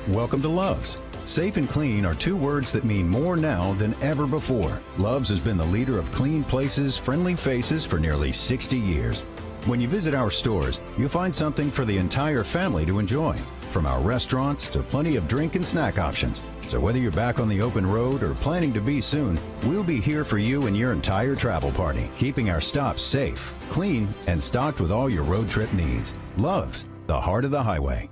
Welcome to Love's. Safe and clean are two words that mean more now than ever before. Love's has been the leader of clean places, friendly faces for nearly 60 years. When you visit our stores, you'll find something for the entire family to enjoy, from our restaurants to plenty of drink and snack options. So whether you're back on the open road or planning to be soon, we'll be here for you and your entire travel party, keeping our stops safe, clean, and stocked with all your road trip needs. Love's, the heart of the highway.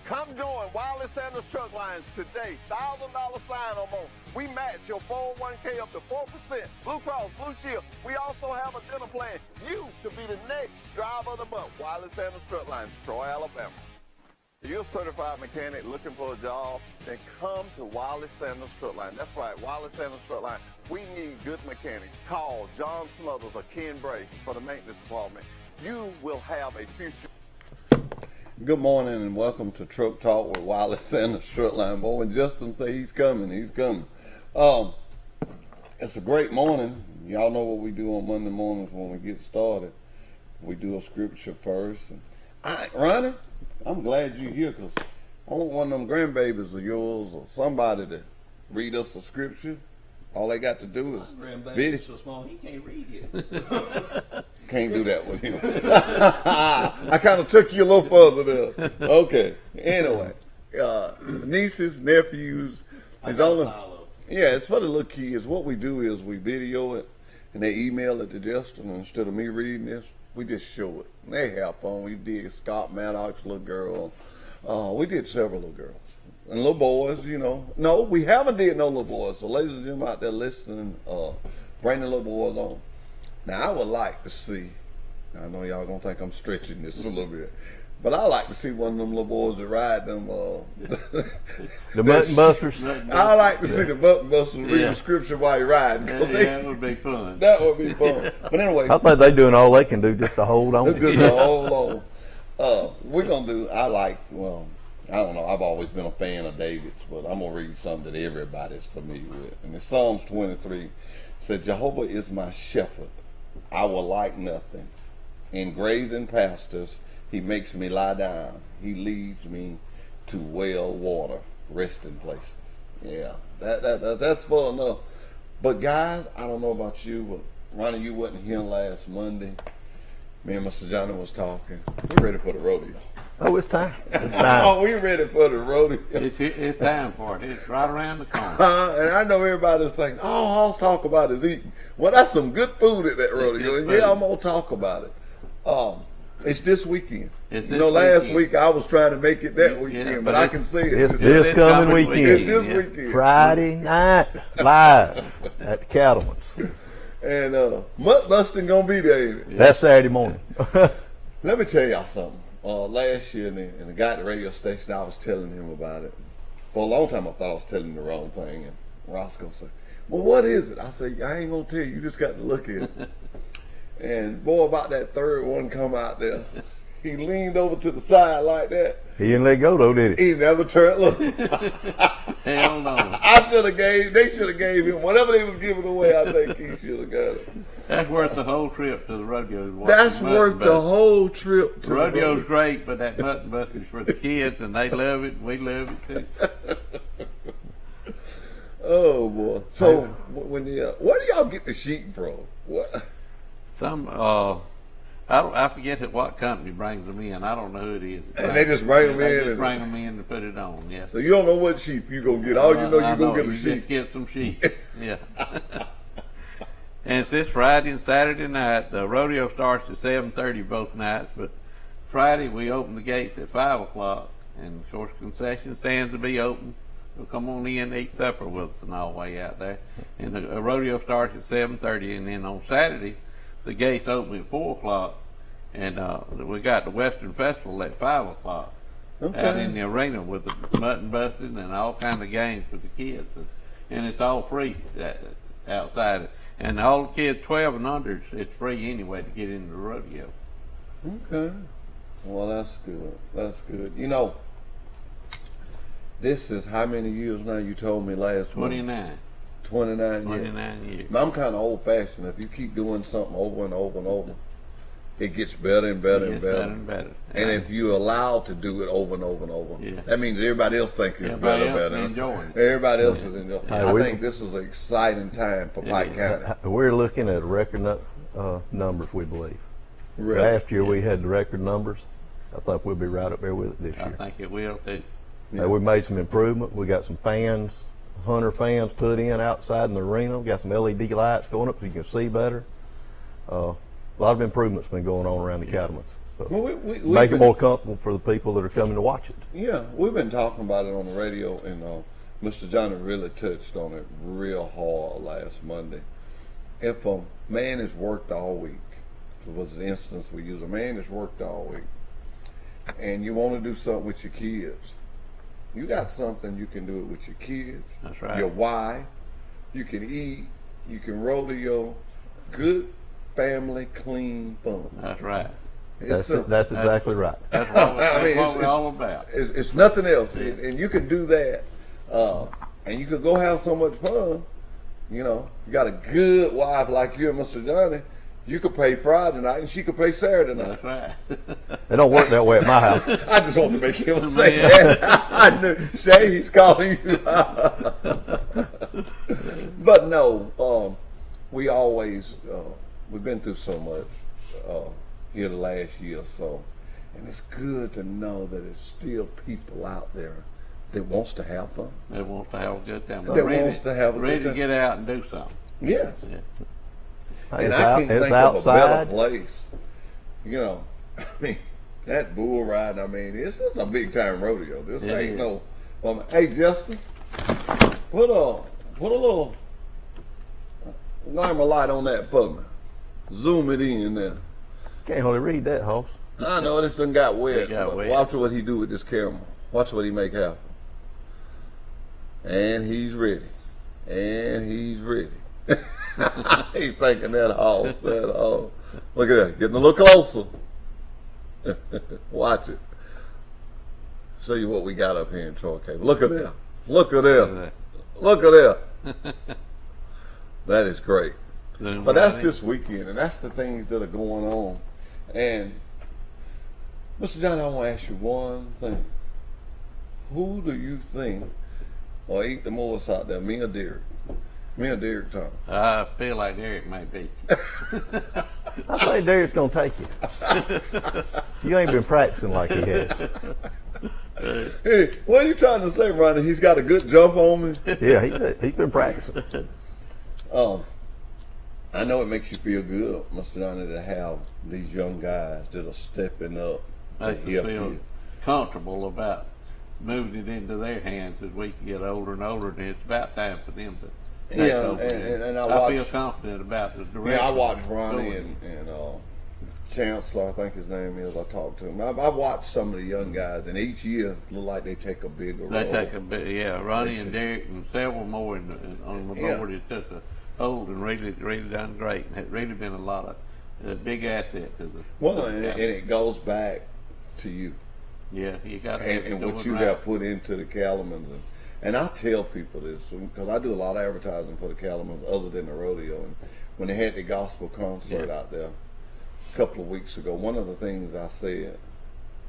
Come join Wiley Sanders Truck Lines today. $1,000 sign-on bonus. We match your 401k up to 4%. Blue Cross, Blue Shield. We also have a dinner plan. You could be the next driver of the month. Wiley Sanders Truck Lines, Troy, Alabama. If you're a certified mechanic looking for a job, then come to Wiley Sanders Truck Line. That's right, Wiley Sanders Truck Line. We need good mechanics. Call John Smothers or Ken Bray for the maintenance department. You will have a future. Good morning and welcome to Truck Talk with Wiley Sanders Truck Line. Boy, when Justin say he's coming, he's coming. It's a great morning. Y'all know what we do on Monday mornings when we get started. We do a scripture first. And Ronnie, I'm glad you're here because I want one of them grandbabies of yours or somebody to read us a scripture. All they got to do is grandbaby's so small he can't read it. Can't do that with him. I kind of took you a little further there. Okay. Anyway, nieces, nephews. It's for the little kids. What we do is we video it and they email it to Justin. And instead of me reading this, we just show it. And they have fun. We did Scott Maddox's little girl. We did several little girls. And little boys, you know. No, we haven't did no little boys. So ladies and gentlemen out there listening, bring the little boys on. Now, I would like to see, I know y'all gonna think I'm stretching this a little bit, but I like to see one of them little boys that ride them, the button busters. I like to see the button busters read the scripture while you're riding. That would be fun. That would be fun. But anyway. I think they're doing all they can do just to hold on. Just to hold on. We're gonna do, I don't know, I've always been a fan of David's, but I'm gonna read something that everybody's familiar with. And it's Psalms 23. Said, Jehovah is my shepherd. I will lack nothing. In grazing pastures, he makes me lie down. He leads me to well water, resting places. Yeah, that's fun enough. But guys, I don't know about you, but Ronnie, you wasn't here last Monday. Me and Mr. Johnny was talking. We're ready for the rodeo. Oh, it's time. It's time. Oh, we're ready for the rodeo. It's time for it. It's right around the corner. And I know everybody's thinking, all I'll talk about is eating. Well, that's some good food at that rodeo. And yeah, I'm going to talk about it. It's this weekend. Last week I was trying to make it that weekend, but I can see it. It's this coming weekend. It's this weekend. Friday night, live at the Cattleman's. And mutt busting going to be there, ain't it? That's Saturday morning. Let me tell y'all something. Last year, and the guy at the radio station, I was telling him about it. For a long time, I thought I was telling him the wrong thing. And Roscoe said, well, what is it? I said, I ain't going to tell you. You just got to look at it. And boy, about that third one come out there, he leaned over to the side like that. He didn't let go, though, did he? He never turned. Look. Hell no. They should have gave him, whatever they was giving away, I think he should have got it. That's worth the whole trip to the rodeo. That's worth the whole trip to the rodeo's great, but that mutton busting's for the kids, and they love it, and we love it too. Oh boy! So when where do y'all get the sheep from? What? I forget what company brings them in. I don't know who it is. And they just bring them in. They just bring them in and put it on. Yeah. So you don't know what sheep you gonna get. All you know you gonna get a sheep. Just get some sheep. Yeah. And it's this Friday and Saturday night. The rodeo starts at 7:30 both nights, but Friday we open the gates at 5 o'clock, and of course concession stands will be open. So come on in and eat supper with us and all the way out there. And the rodeo starts at 7:30, and then on Saturday the gates open at 4 o'clock, and we got the Western Festival at 5 o'clock out in the arena with the mutton busting and all kind of games for the kids, and it's all free outside. And all the kids 12 and under, it's free anyway to get into the rodeo. Okay. Well, that's good. That's good. You know, this is how many years now? You told me last 29. month. 29 years. 29 years. I'm kind of old-fashioned. If you keep doing something over and over and over, it gets better and better and better. And better. And if you're allowed to do it over and over and over, Yeah. that means everybody else thinks it's Everybody better else and is better. enjoying it. Everybody else is enjoying it. Hey, I we- think this is an exciting time for Pike County. We're looking at record numbers, we believe. Really. Last year we had the record numbers. I think we'll be right up there with it this I year. think it will too. We made some improvement. We got some fans, 100 fans put in outside in the arena. We got some LED lights going up so you can see better. A lot of improvements been going on around the Cattlemen's. So Well, we've make it been- more comfortable for the people that are coming to watch it. Yeah, we've been talking about it on the radio, and Mr. Johnny really touched on it real hard last Monday. If a man has worked all week, was the instance we use, a man has worked all week, and you want to do something with your kids, you got something you can do it with your kids, That's right. your wife, you can eat, you can rodeo, good family, clean fun. That's right. It's simple. That's exactly right. That's what, I mean, what we're all about. It's nothing else, and you can do that, and you could go have so much fun. You know, you got a good wife like you and Mr. Johnny. You could pay Friday night, and she could pay Saturday night. That's right. It don't work that way at my house. I just wanted to make him say that. I knew Shay, he's calling you. But no, we always we've been through so much here the last year or so, and it's good to know that there's still people out there that wants to have fun. They want to have a good time. That wants to have a good ready time. to get out and do something. Yes. Yeah. And It's I out- can't it's think of a better outside. place. You know, I mean, that bull ride, I mean, it's just a big time rodeo. This Yeah, ain't yeah. no. Hey, Justin, put a little glamour light on that for me. Zoom it in there. Can't hardly read that, Hoss. I know this done got wet. It got but wet. Watch what he do with this camera. Watch what he make happen. And he's ready. And he's ready. He's thinking that horse. Look at that. Getting a little closer. Watch it. Show you what we got up here in Troy Cable. Look at that. Look at that. Look at that. That is great. But that's this weekend, and that's the things that are going on. And Mr. Johnny, I want to ask you one thing. Who do you think will eat the most out there, me or Derek? Me or Derek Thomas? I feel like Derek may be. I say Derek's gonna take you. You ain't been practicing like he has. Hey, what are you trying to say, Ronnie? He's got a good jump on me? Yeah, he's been practicing. I know it makes you feel good, Mr. Johnny, to have these young guys that are stepping up to Makes us help feel you. comfortable about moving it into their hands as we get older and older, and it's about time for them to take Yeah, over. and I I feel watch- confident about the direction. Yeah, I watched Ronnie going. and Chancellor, I think his name is. I talked to him. I watched some of the young guys, and each year look like they take a bigger They role. take a bit, yeah. Ronnie They and take- Derek and several more on the Yeah. board. It took a hold and really done great. And it's really been a big asset to the. Well, to the and town. it goes back to you Yeah, you got to and what you have put into the Cattlemen's. And I tell people this because I do a lot of advertising for the Cattlemen's other than the rodeo. And when they had the gospel concert Yeah. out there a couple of weeks ago, one of the things I said,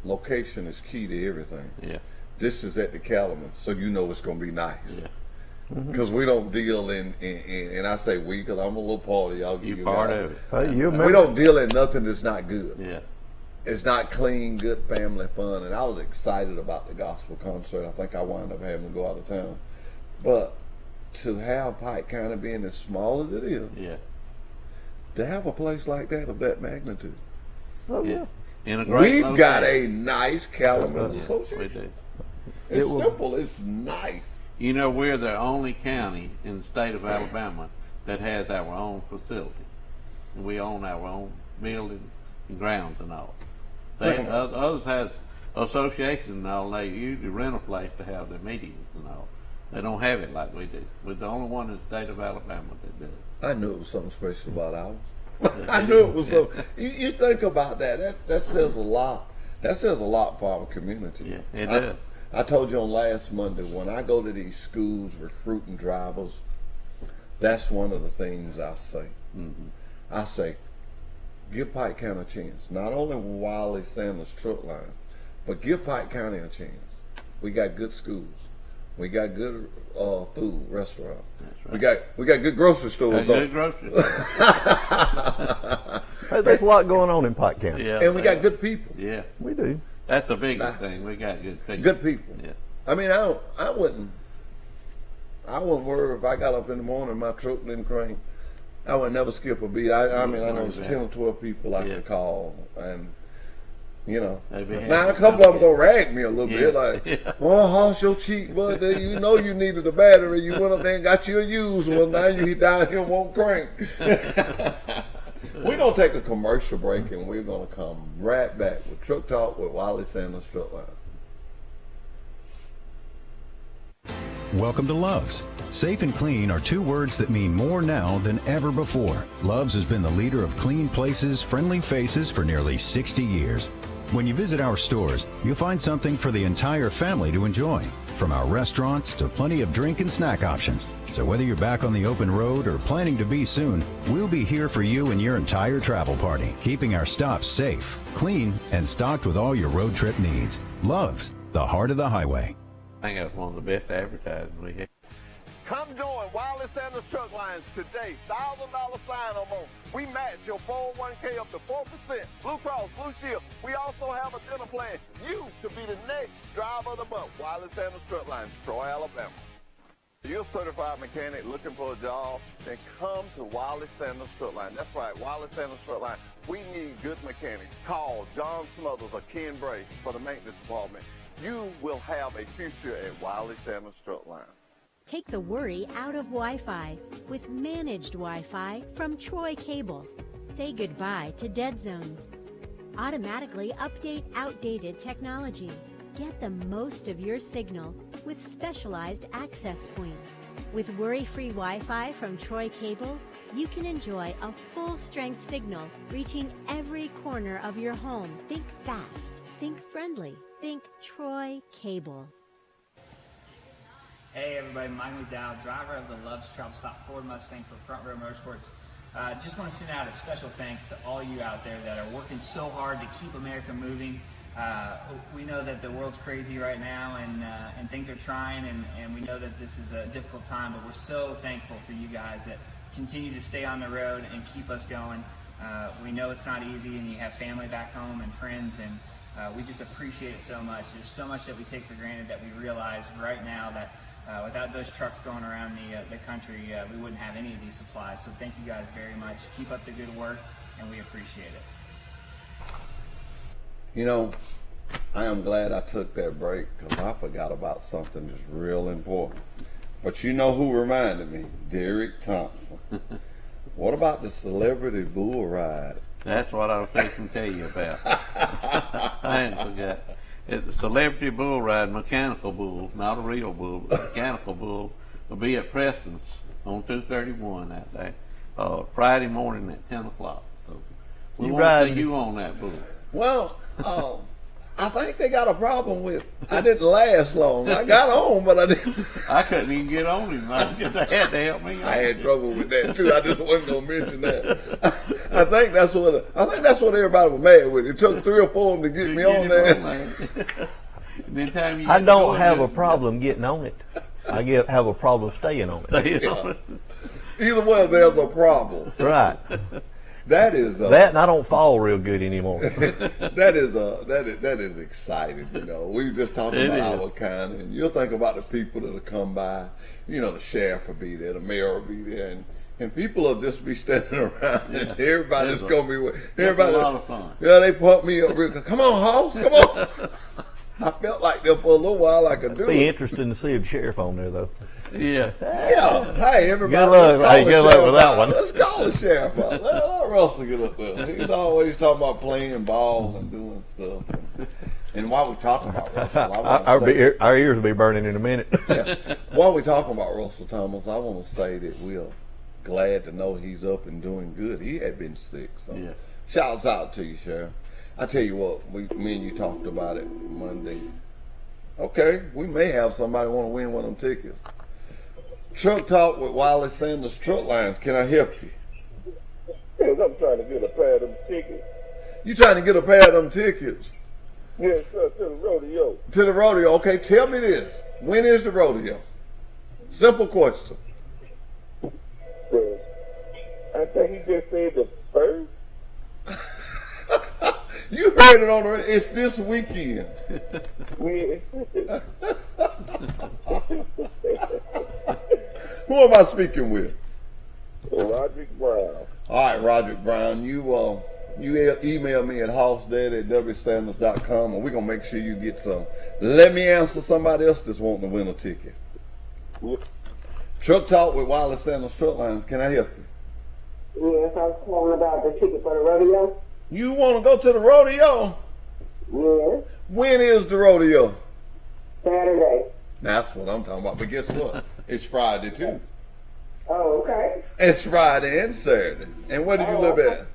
location is key to everything. Yeah, This is at the Cattlemen's, so you know it's going to be nice. yeah. Because we don't deal in, and I say we because I'm a little part of y'all. You part of it. Hey, you remember? We don't deal in nothing that's not good. Yeah, It's not clean, good family fun. And I was excited about the gospel concert. I think I wound up having to go out of town. But to have Pike County being as small as it is, yeah, to have a place like that of that magnitude, Oh, yeah. In a great we've got a location. nice Cattlemen's Yeah, we Association. do. It's It will- simple. It's nice. You know, we're the only county in the state of Alabama that has our own facility. And we own our own building and grounds and all. Others have associations and all. They usually rent a place to have their meetings and all. They don't have it like we do. We're the only one in the state of Alabama that does. I knew it was something special about ours. I knew it was something. You think about that. That says a lot. That says a lot for our community. Yeah, it does. I told you on last Monday, when I go to these schools recruiting drivers, that's one of the things I say. Mm-hmm. I say, give Pike County a chance. Not only Wiley Sanders Truck Lines, but give Pike County a chance. We got good schools. We got good food, restaurants. Right. We got good grocery stores. Good grocery stores. Hey, there's a lot going on in Pike County. Yeah, And we got good people. Yeah, We do. that's the biggest thing. We got good people. Good people. Yeah. I mean, I wouldn't worry if I got up in the morning and my truck didn't crank. I would never skip a beat. I mean, I know it's 10 or 12 people I could call, and you know. Now a couple of them gonna rag me a little bit, like, "Oh, how's your cheek, bud? You know you needed a battery. You went up there and got you a used one. Now you down here and won't crank." We're gonna take a commercial break, and we're gonna come right back with Truck Talk with Wiley Sanders Truck Line. Welcome to Love's. Safe and clean are two words that mean more now than ever before. Love's has been the leader of clean places, friendly faces for nearly 60 years. When you visit our stores, you'll find something for the entire family to enjoy, from our restaurants to plenty of drink and snack options. So whether you're back on the open road or planning to be soon, we'll be here for you and your entire travel party, keeping our stops safe, clean, and stocked with all your road trip needs. Love's, the heart of the highway. I think that's one of the best advertising we have. Come join Wiley Sanders Truck Lines today. $1,000 sign-on bonus. We match your 401k up to 4%. Blue Cross, Blue Shield. We also have a dinner plan. You could be the next driver of the month. Wiley Sanders Truck Lines, Troy, Alabama. You're a certified mechanic looking for a job, then come to Wiley Sanders Truck Line. That's right, Wiley Sanders Truck Line. We need good mechanics. Call John Smothers or Ken Bray for the maintenance department. You will have a future at Wiley Sanders Truck Line. Take the worry out of Wi-Fi with managed Wi-Fi from Troy Cable. Say goodbye to dead zones. Automatically update outdated technology. Get the most of your signal with specialized access points. With worry-free Wi-Fi from Troy Cable, you can enjoy a full-strength signal reaching every corner of your home. Think fast. Think friendly. Think Troy Cable. Hey everybody, Mike McDowell, driver of the Love's Travel Stop Ford Mustang for Front Row Motorsports. Just want to send out a special thanks to all you out there that are working so hard to keep America moving. We know that the world's crazy right now and things are trying and we know that this is a difficult time, but we're so thankful for you guys that continue to stay on the road and keep us going. We know it's not easy and you have family back home and friends, and we just appreciate it so much. There's so much that we take for granted that we realize right now that without those trucks going around the country, we wouldn't have any of these supplies. So thank you guys very much. Keep up the good work, and we appreciate it. You know, I am glad I took that break because I forgot about something that's real important. But you know who reminded me? Derek Thompson. What about the celebrity bull ride? That's what I was fixing to tell you about. I hadn't forgot. It's a celebrity bull ride, mechanical bull, not a real bull, but a mechanical bull, will be at Preston's on 231 that day, Friday morning at 10 o'clock. So we want to see you on that bull. Well, I think they got a problem with, I didn't last long. I got on, but I didn't. I couldn't even get on him. They had to help me. I had trouble with that too. I just wasn't gonna mention that. I think that's what everybody was mad with. It took 3 or 4 of them to get me on there. I don't have a problem getting on it. I have a problem staying on it. Yeah. Either way, there's a problem. Right. That is that, and I don't fall real good anymore. that is exciting. You know, we were just talking about our kind, and you'll think about the people that'll come by. You know, the sheriff will be there, the mayor will be there, and people will just be standing around, and everybody's gonna be with everybody. A lot of fun. Yeah, they pump me up. Come on, Hoss, come on. I felt like that for a little while. I could do Be it. interesting to see a sheriff on there, though. Yeah. Yeah. Hey, everybody. Good luck with that one. Let's call the sheriff out. Let Russell get up there. He's always talking about playing ball and doing stuff. And while we're talking about Russell, our ears will be burning in a minute. Yeah. While we're talking about Russell Thomas, I want to say that we're glad to know he's up and doing good. He had been sick, so shouts out to you, Sheriff. I tell you what, me and you talked about it Monday. Okay, we may have somebody want to win one of them tickets. Truck Talk with Wiley Sanders Truck Lines. Can I help you? Yes, I'm trying to get a pair of them tickets. You trying to get a pair of them tickets? Yes, sir, to the rodeo. To the rodeo. Okay, tell me this. When is the rodeo? Simple question. Well, I think he just said the first. You heard it on the. It's this weekend. Yeah. Who am I speaking with? Roderick Brown. All right, Roderick Brown. You email me at hoffsdad@wsanders.com, and we're gonna make sure you get some. Let me answer somebody else that's wanting to win a ticket. Yeah. Truck Talk with Wiley Sanders Truck Lines. Can I help you? Yes, I was calling about the ticket for the rodeo. You want to go to the rodeo? Yes, When is the rodeo? Saturday. That's what I'm talking about. But guess what? It's Friday too. Oh, okay. It's Friday and Saturday. And where do you live at?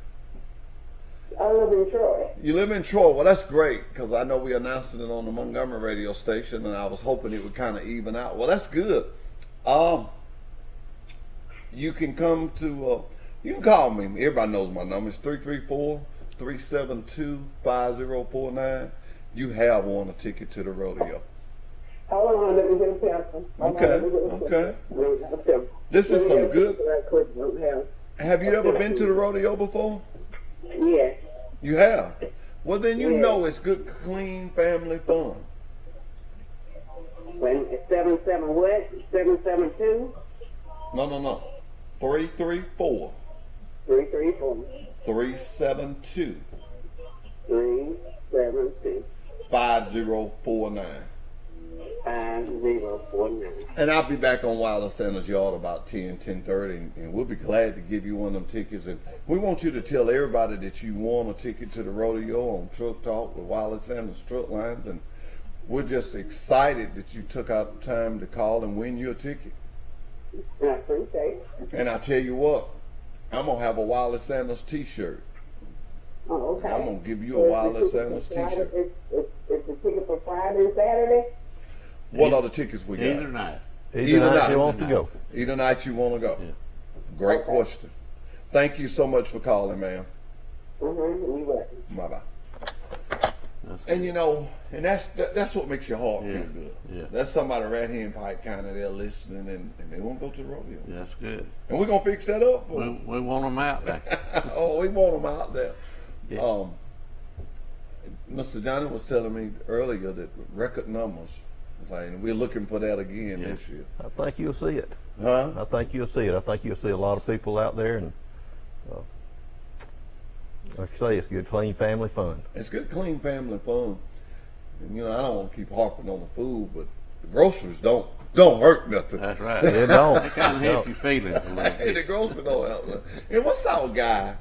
I live in Troy. You live in Troy. Well, that's great because I know we announced it on the Montgomery radio station, and I was hoping it would kind of even out. Well, that's good. You can come to. You can call me. Everybody knows my number. It's 334-372-5049. You have won a ticket to the rodeo. Hold on, let me get a pencil. Okay. This is some good. Have you ever been to the rodeo before? Yes. You have? Well, then you know it's good, clean family fun. When it's 77 what? 772? No. 334 334 372 372 5049. 5049. And I'll be back on Wilder Sanders Yard about 10:30, and we'll be glad to give you one of them tickets. And we want you to tell everybody that you won a ticket to the rodeo on Truck Talk with Wilder Sanders Truck Lines, and we're just excited that you took out the time to call and win your ticket. I appreciate it. And I tell you what, I'm gonna have a Wilder Sanders T-shirt. Oh, okay. I'm gonna give you a Wilder Sanders T-shirt. It's the ticket for Friday and Saturday? What are the tickets we got? Either night. Either night you want to go. Either night you want to go. Yeah. Great question. Thank you so much for calling, ma'am. Mm-hmm. You welcome. Bye-bye. And you know, and that's what makes your heart feel good. Yeah. That's somebody right here in Pike County, they're listening, and they won't go to the rodeo. That's good. And we're going to fix that up. We want them out there. Oh, we want them out there. Yeah. Mr. Johnny was telling me earlier that record numbers, and we're looking for that again this year. I think you'll see it. Huh? I think you'll see it. I think you'll see a lot of people out there, and like I say, it's good, clean family fun. It's good, clean family fun. And you know, I don't want to keep harping on the food, but the groceries don't hurt nothing. That's right. They don't. They kind of help your feelings a little Hey, the bit. groceries don't help nothing. And what's our guy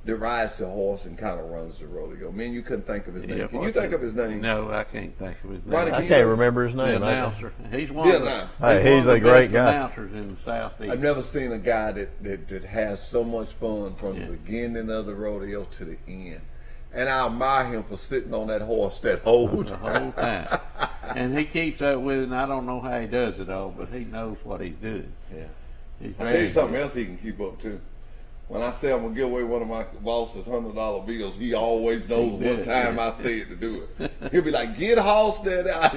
that rides the horse and kind of runs the rodeo? Man, you couldn't think of his name. Can you think of his name? No, I can't think of his name. Ronnie I can't remember his The name. announcer. He's one Yeah, of the, now. Hey, he's one of a the great best guy. announcers in the Southeast. I've never seen a guy that has so much fun from Yeah. the beginning of the rodeo to the end. And I admire him for sitting on that horse that whole The whole time. And he keeps up with it, and I don't know how he does it all, but he knows what he's doing. Yeah. He's I'll tell very you something good. else he can keep up too. When I say I'm gonna give away one of my boss's $100 bills, he always knows He what did. time I said to do it. He'll be like, "Get Halstead out."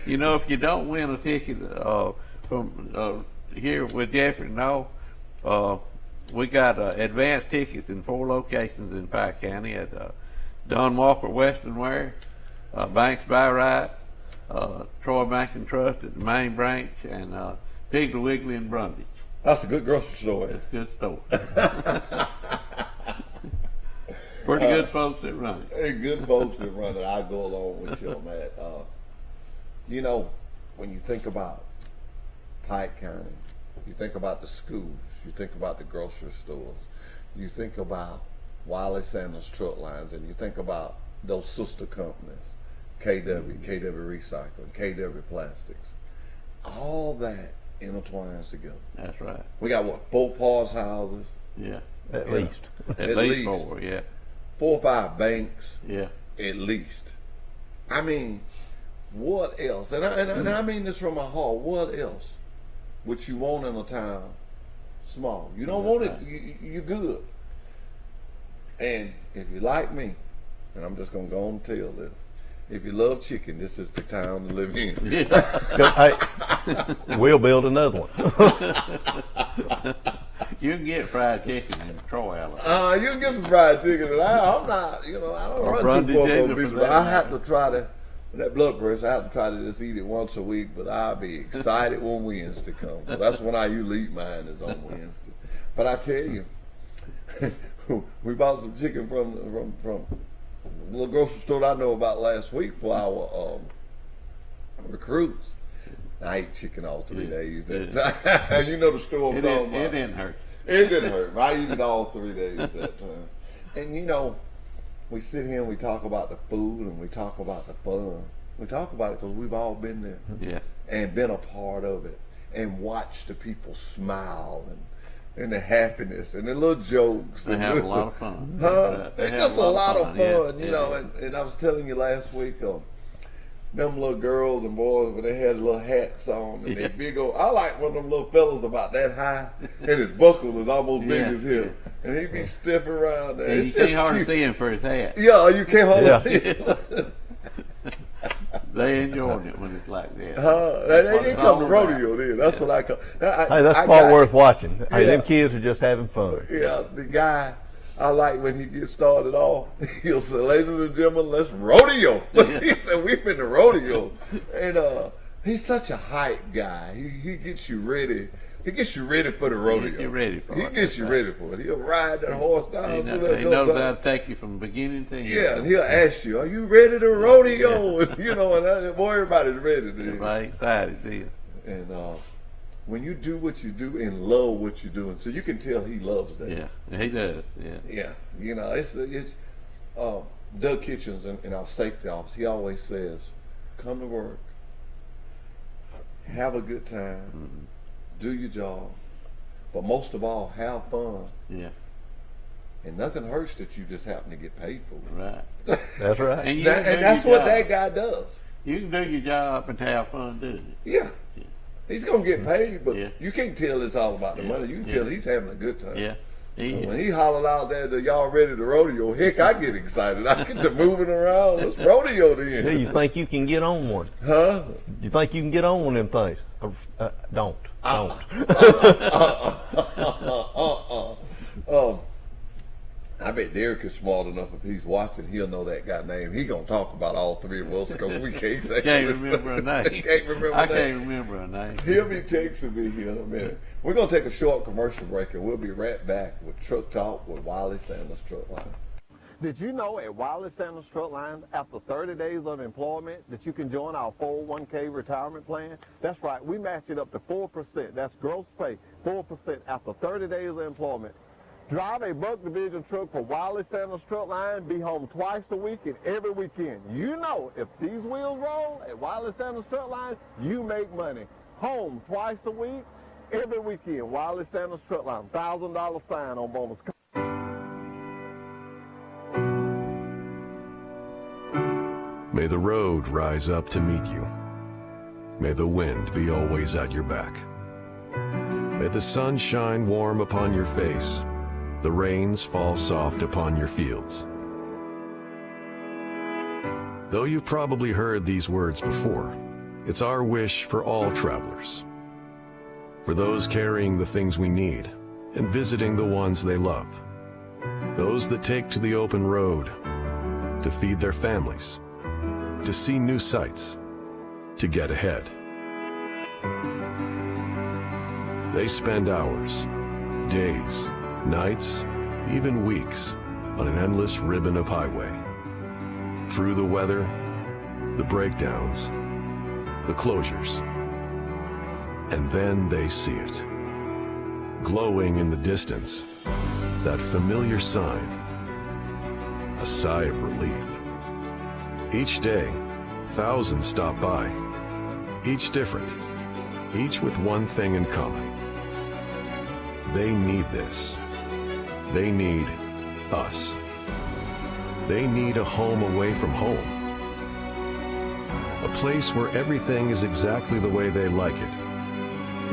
You know, if you don't win a ticket from here with Jeffrey and all, we got advanced tickets in 4 locations in Pike County at Don Walker Western Wear, Banks by Right, Troy Bank and Trust at the main branch, and Piggly Wiggly in Brundage. That's a good grocery store. It's a good store. Pretty good folks that run it. Hey, good folks that run it. I go along with you on that. You know, when you think about Pike County, you think about the schools, you think about the grocery stores, you think about Wiley Sanders Truck Lines, and you think about those sister companies, KW Recycling, KW Plastics. All that intertwines together. That's right. We got what, 4 Paws houses, Yeah. At Yeah. least. At least 4, yeah. 4 or 5 banks, Yeah. at least. I mean, what else? And I mean this from my heart. What else would you want in a town small? You don't want it. Right. You're good. And if you like me, and I'm just going to go on and tell this, if you love chicken, this is the town to live in. Hey, we'll build another one. You can get fried chicken in Troy, You can get some fried chicken, and I'm not, I don't run too far from beach, but I have to try that blood pressure. I have to try to just eat it once a week, but I'll be excited when Wednesday comes. That's when I usually eat mine, is on Wednesday. But I tell you, we bought some chicken from a little grocery store that I know about last week for our recruits. I ate chicken all 3 days. You know the store I'm talking about. It didn't hurt. It didn't hurt. I eat it all 3 days that time. And we sit here and we talk about the food and we talk about the fun. We talk about it because we've all been there. Yeah. And been a part of it and watched the people smile and the happiness and the little jokes. They have a lot of fun. It's just a lot of fun, yeah. And I was telling you last week, them little girls and boys, when they had little hats on and they big old, I like one of them little fellas about that high and his buckle is almost big as him. And he be stiff around there. And you can't hardly see him for his hat. Yeah, you can't hardly see him. They enjoy it when it's like that. They come to rodeo then. That's what I call. Hey, that's sport worth watching. Hey, them kids are just having fun. Yeah, the guy I like when he gets started off, he'll say, "Ladies and gentlemen, let's rodeo." He said, "We've been to rodeo," and he's such a hype guy. He gets you ready. He gets you ready for the rodeo. He gets you ready for it. He'll ride that horse down. He knows how to take you from beginning to end. Yeah, and he'll ask you, "Are you ready to rodeo?" And and boy, everybody's ready. Everybody's excited, dude. And when you do what you do and love what you're doing, so you can tell he loves that. Yeah, he does. Yeah. Yeah, it's Doug Kitchens in our safety office. He always says, "Come to work, have a good time, do your job, but most of all, have fun." Yeah. And nothing hurts that you just happen to get paid for it. Right. That's right. And that's what that guy does. You can do your job and have fun doing it. Yeah. He's going to get paid, but you can't tell it's all about the money. You can tell he's having a good time. Yeah. When he hollered out there that y'all ready to rodeo, heck, I get excited. I get to moving around. Let's rodeo then. Yeah, you think you can get on one? Huh? You think you can get on one of them things? Don't. I bet Derek is smart enough. If he's watching, he'll know that guy name. He's going to talk about all three of us because we can't remember a name. I can't remember a name. He'll be texting me here in a minute. We're going to take a short commercial break, and we'll be right back with Truck Talk with Wiley Sanders Truck Line. Did you know at Wiley Sanders Truck Line, after 30 days of employment, that you can join our 401k retirement plan? That's right. We match it up to 4%. That's gross pay, 4% after 30 days of employment. Drive a Buck Division truck for Wiley Sanders Truck Line. Be home twice a week and every weekend. You know, if these wheels roll at Wiley Sanders Truck Line, you make money. Home twice a week, every weekend. Wiley Sanders Truck Line. $1,000 sign-on bonus. May the road rise up to meet you. May the wind be always at your back. May the sun shine warm upon your face. The rains fall soft upon your fields. Though you've probably heard these words before, it's our wish for all travelers. For those carrying the things we need and visiting the ones they love. Those that take to the open road to feed their families, to see new sights, to get ahead. They spend hours, days, nights, even weeks on an endless ribbon of highway. Through the weather, the breakdowns, the closures. And then they see it. Glowing in the distance, that familiar sign. A sigh of relief. Each day, thousands stop by. Each different. Each with one thing in common. They need this. They need us. They need a home away from home. A place where everything is exactly the way they like it,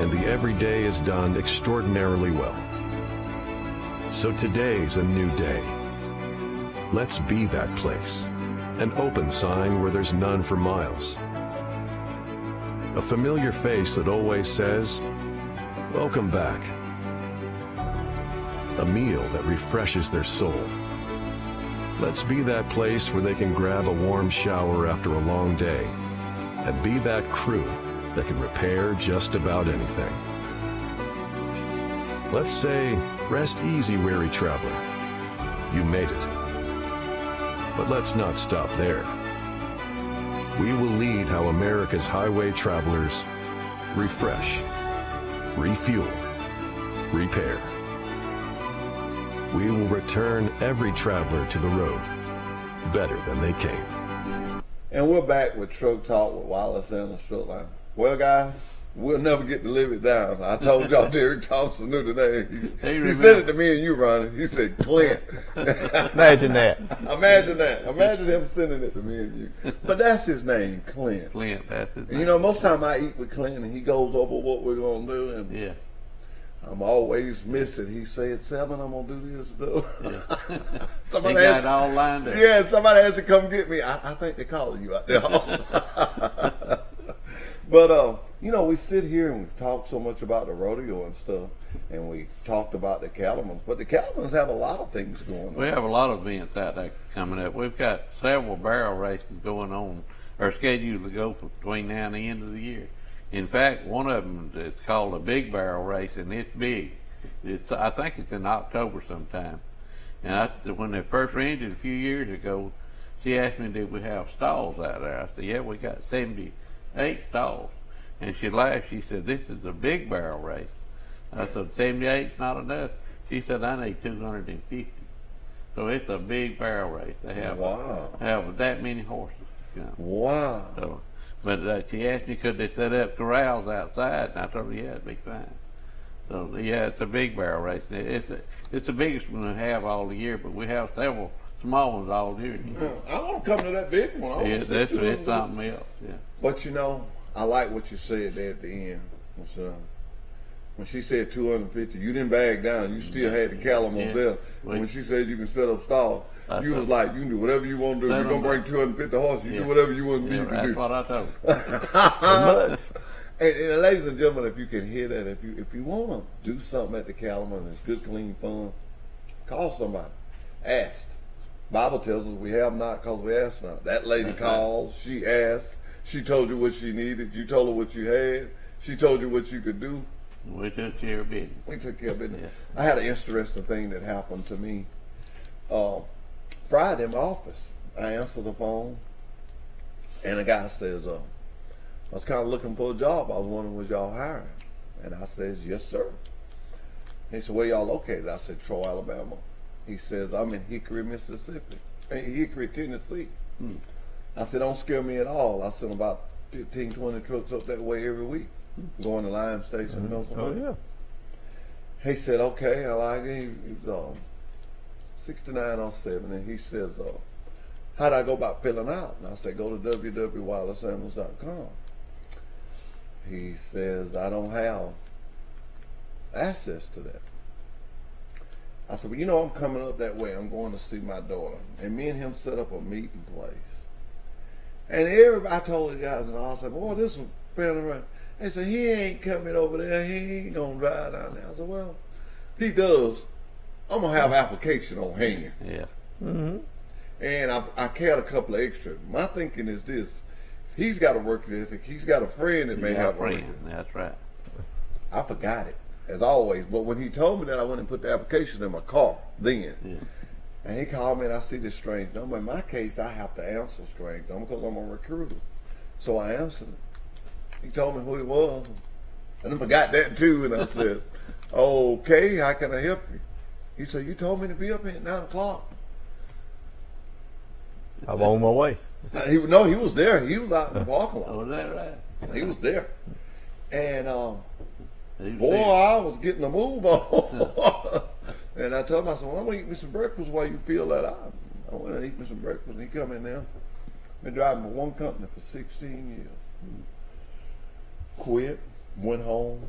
and the everyday is done extraordinarily well. So today's a new day, Let's be that place. An open sign where there's none for miles. A familiar face that always says, "Welcome back." A meal that refreshes their soul. Let's be that place where they can grab a warm shower after a long day and be that crew that can repair just about anything. Let's say, rest easy, weary traveler. You made it. But let's not stop there. We will lead how America's highway travelers refresh, refuel, repair. We will return every traveler to the road better than they came. And we're back with Truck Talk with Wiley Sanders Truck Line. Well, guys, we'll never get to live it down. I told y'all Derek Thompson knew today. He said it to me and you, Ronnie. He said, Clint. Imagine that. Imagine that. Imagine him sending it to me and you. But that's his name, Clint. Clint, that's his name. You know, most time I eat with Clint and he goes over what we're going to do. And yeah. I'm always missing. He said 7, I'm gonna do this. So. Yeah. Somebody got it all lined up. Yeah, somebody has to come get me. I think they're calling you out there also. But you know, we sit here and we talk so much about the rodeo and stuff, and we talked about the cattlemen's. But the cattlemen's have a lot of things going on. We have a lot of events out there coming up. We've got several barrel races going on, or scheduled to go between now and the end of the year. In fact, one of them is called a big barrel race, and it's big. I think it's in October sometime. And when they first ran it a few years ago, she asked me, did we have stalls out there? I said, yeah, we got 78 stalls. And she laughed. She said, this is a big barrel race. I said, 78's not enough. She said, I need 250. So it's a big barrel race. They have, have that many horses. Wow. So, but she asked me, could they set up corrals outside? And I told her, yeah, it'd be fine. So, yeah, it's a big barrel race. It's the biggest one we have all the year, but we have several small ones all year. I want to come to that big one. Yeah, it's something else, yeah. But, you know, I like what you said there at the end. When she said 250, you didn't bag down. You still had the cattlemen there. When she said you can set up stalls, you was like, you can do whatever you want to do. You're going to bring 250 horses. You do whatever you want to do. That's what I told her. And ladies and gentlemen, if you can hear that, if you want to do something at the cattlemen, it's good, clean fun, call somebody. Ask. Bible tells us we have not because we ask not. That lady called. She asked. She told you what she needed. You told her what you had. She told you what you could do. We took care of business. We took care of business. Yeah. I had an interesting thing that happened to me Friday in my office. I answered the phone, and the guy says, I was kind of looking for a job. I was wondering, was y'all hiring? And I says, yes, sir. He said, where y'all located? I said, Troy, Alabama. He says, I'm in Hickory, Mississippi. Hickory, Tennessee. I said, don't scare me at all. I send about 15, 20 trucks up that way every week, going to Lime Station, Pennsylvania. Oh, yeah. He said, okay. I like it. He was 6907, and he says, how'd I go about filling out? And I said, go to www.wileysamuels.com. He says, I don't have access to that. I said, well, you know, I'm coming up that way. I'm going to see my daughter. And me and him set up a meeting place. And everybody, I told the guys, and I said, boy, this one fell around. They said, he ain't coming over there. He ain't going to drive down there. I said, well, he does. I'm going to have application on hand. Yeah. Mm-hmm. And I carried a couple of extra. My thinking is this. He's got a work ethic. He's got a friend that may have a work ethic. That's right. I forgot it, as always. But when he told me that, I went and put the application in my car then. Yeah. And he called me and I see this strange number. In my case, I have to answer strange number because I'm a recruiter. So I answered him. He told me who he was. And I forgot that too. And I said, okay, how can I help you? He said, you told me to be up here at 9 o'clock. I'm on my way. He was there. He was out in the parking lot. Oh, is that right? He was there. And boy, I was getting a move on. And I told him, I said, well, I'm going to eat me some breakfast while you feel that out. I went and eat me some breakfast. And he come in there. Been driving for one company for 16 years. Quit, went home.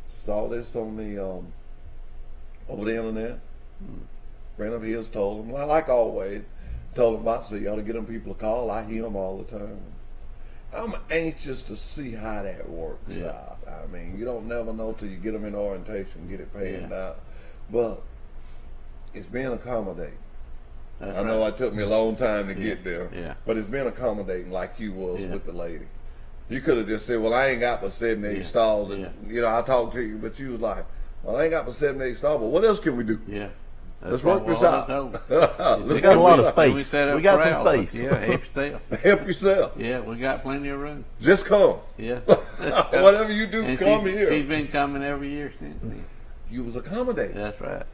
Saw this on the over the internet. friend of his told him, like always, told him about, so you ought to get them people a call. I hear them all the time. I'm anxious to see how that works out. I mean, you don't never know till you get them in orientation, get it paid out. But it's been accommodating. I know it took me a long time to get there, but it's been accommodating like you was with the lady. You could have just said, well, I ain't got but 7, 8 stalls. And, you know, I talked to you, but you was like, well, I ain't got but 7, 8 stalls, but what else can we do? Yeah. Let's work this out. We got a lot of space. We got some space. Yeah, help yourself. Help yourself. Yeah, we got plenty of room. Just come. Yeah. Whatever you do, and come here. She's been coming every year since then. You was accommodating. That's right.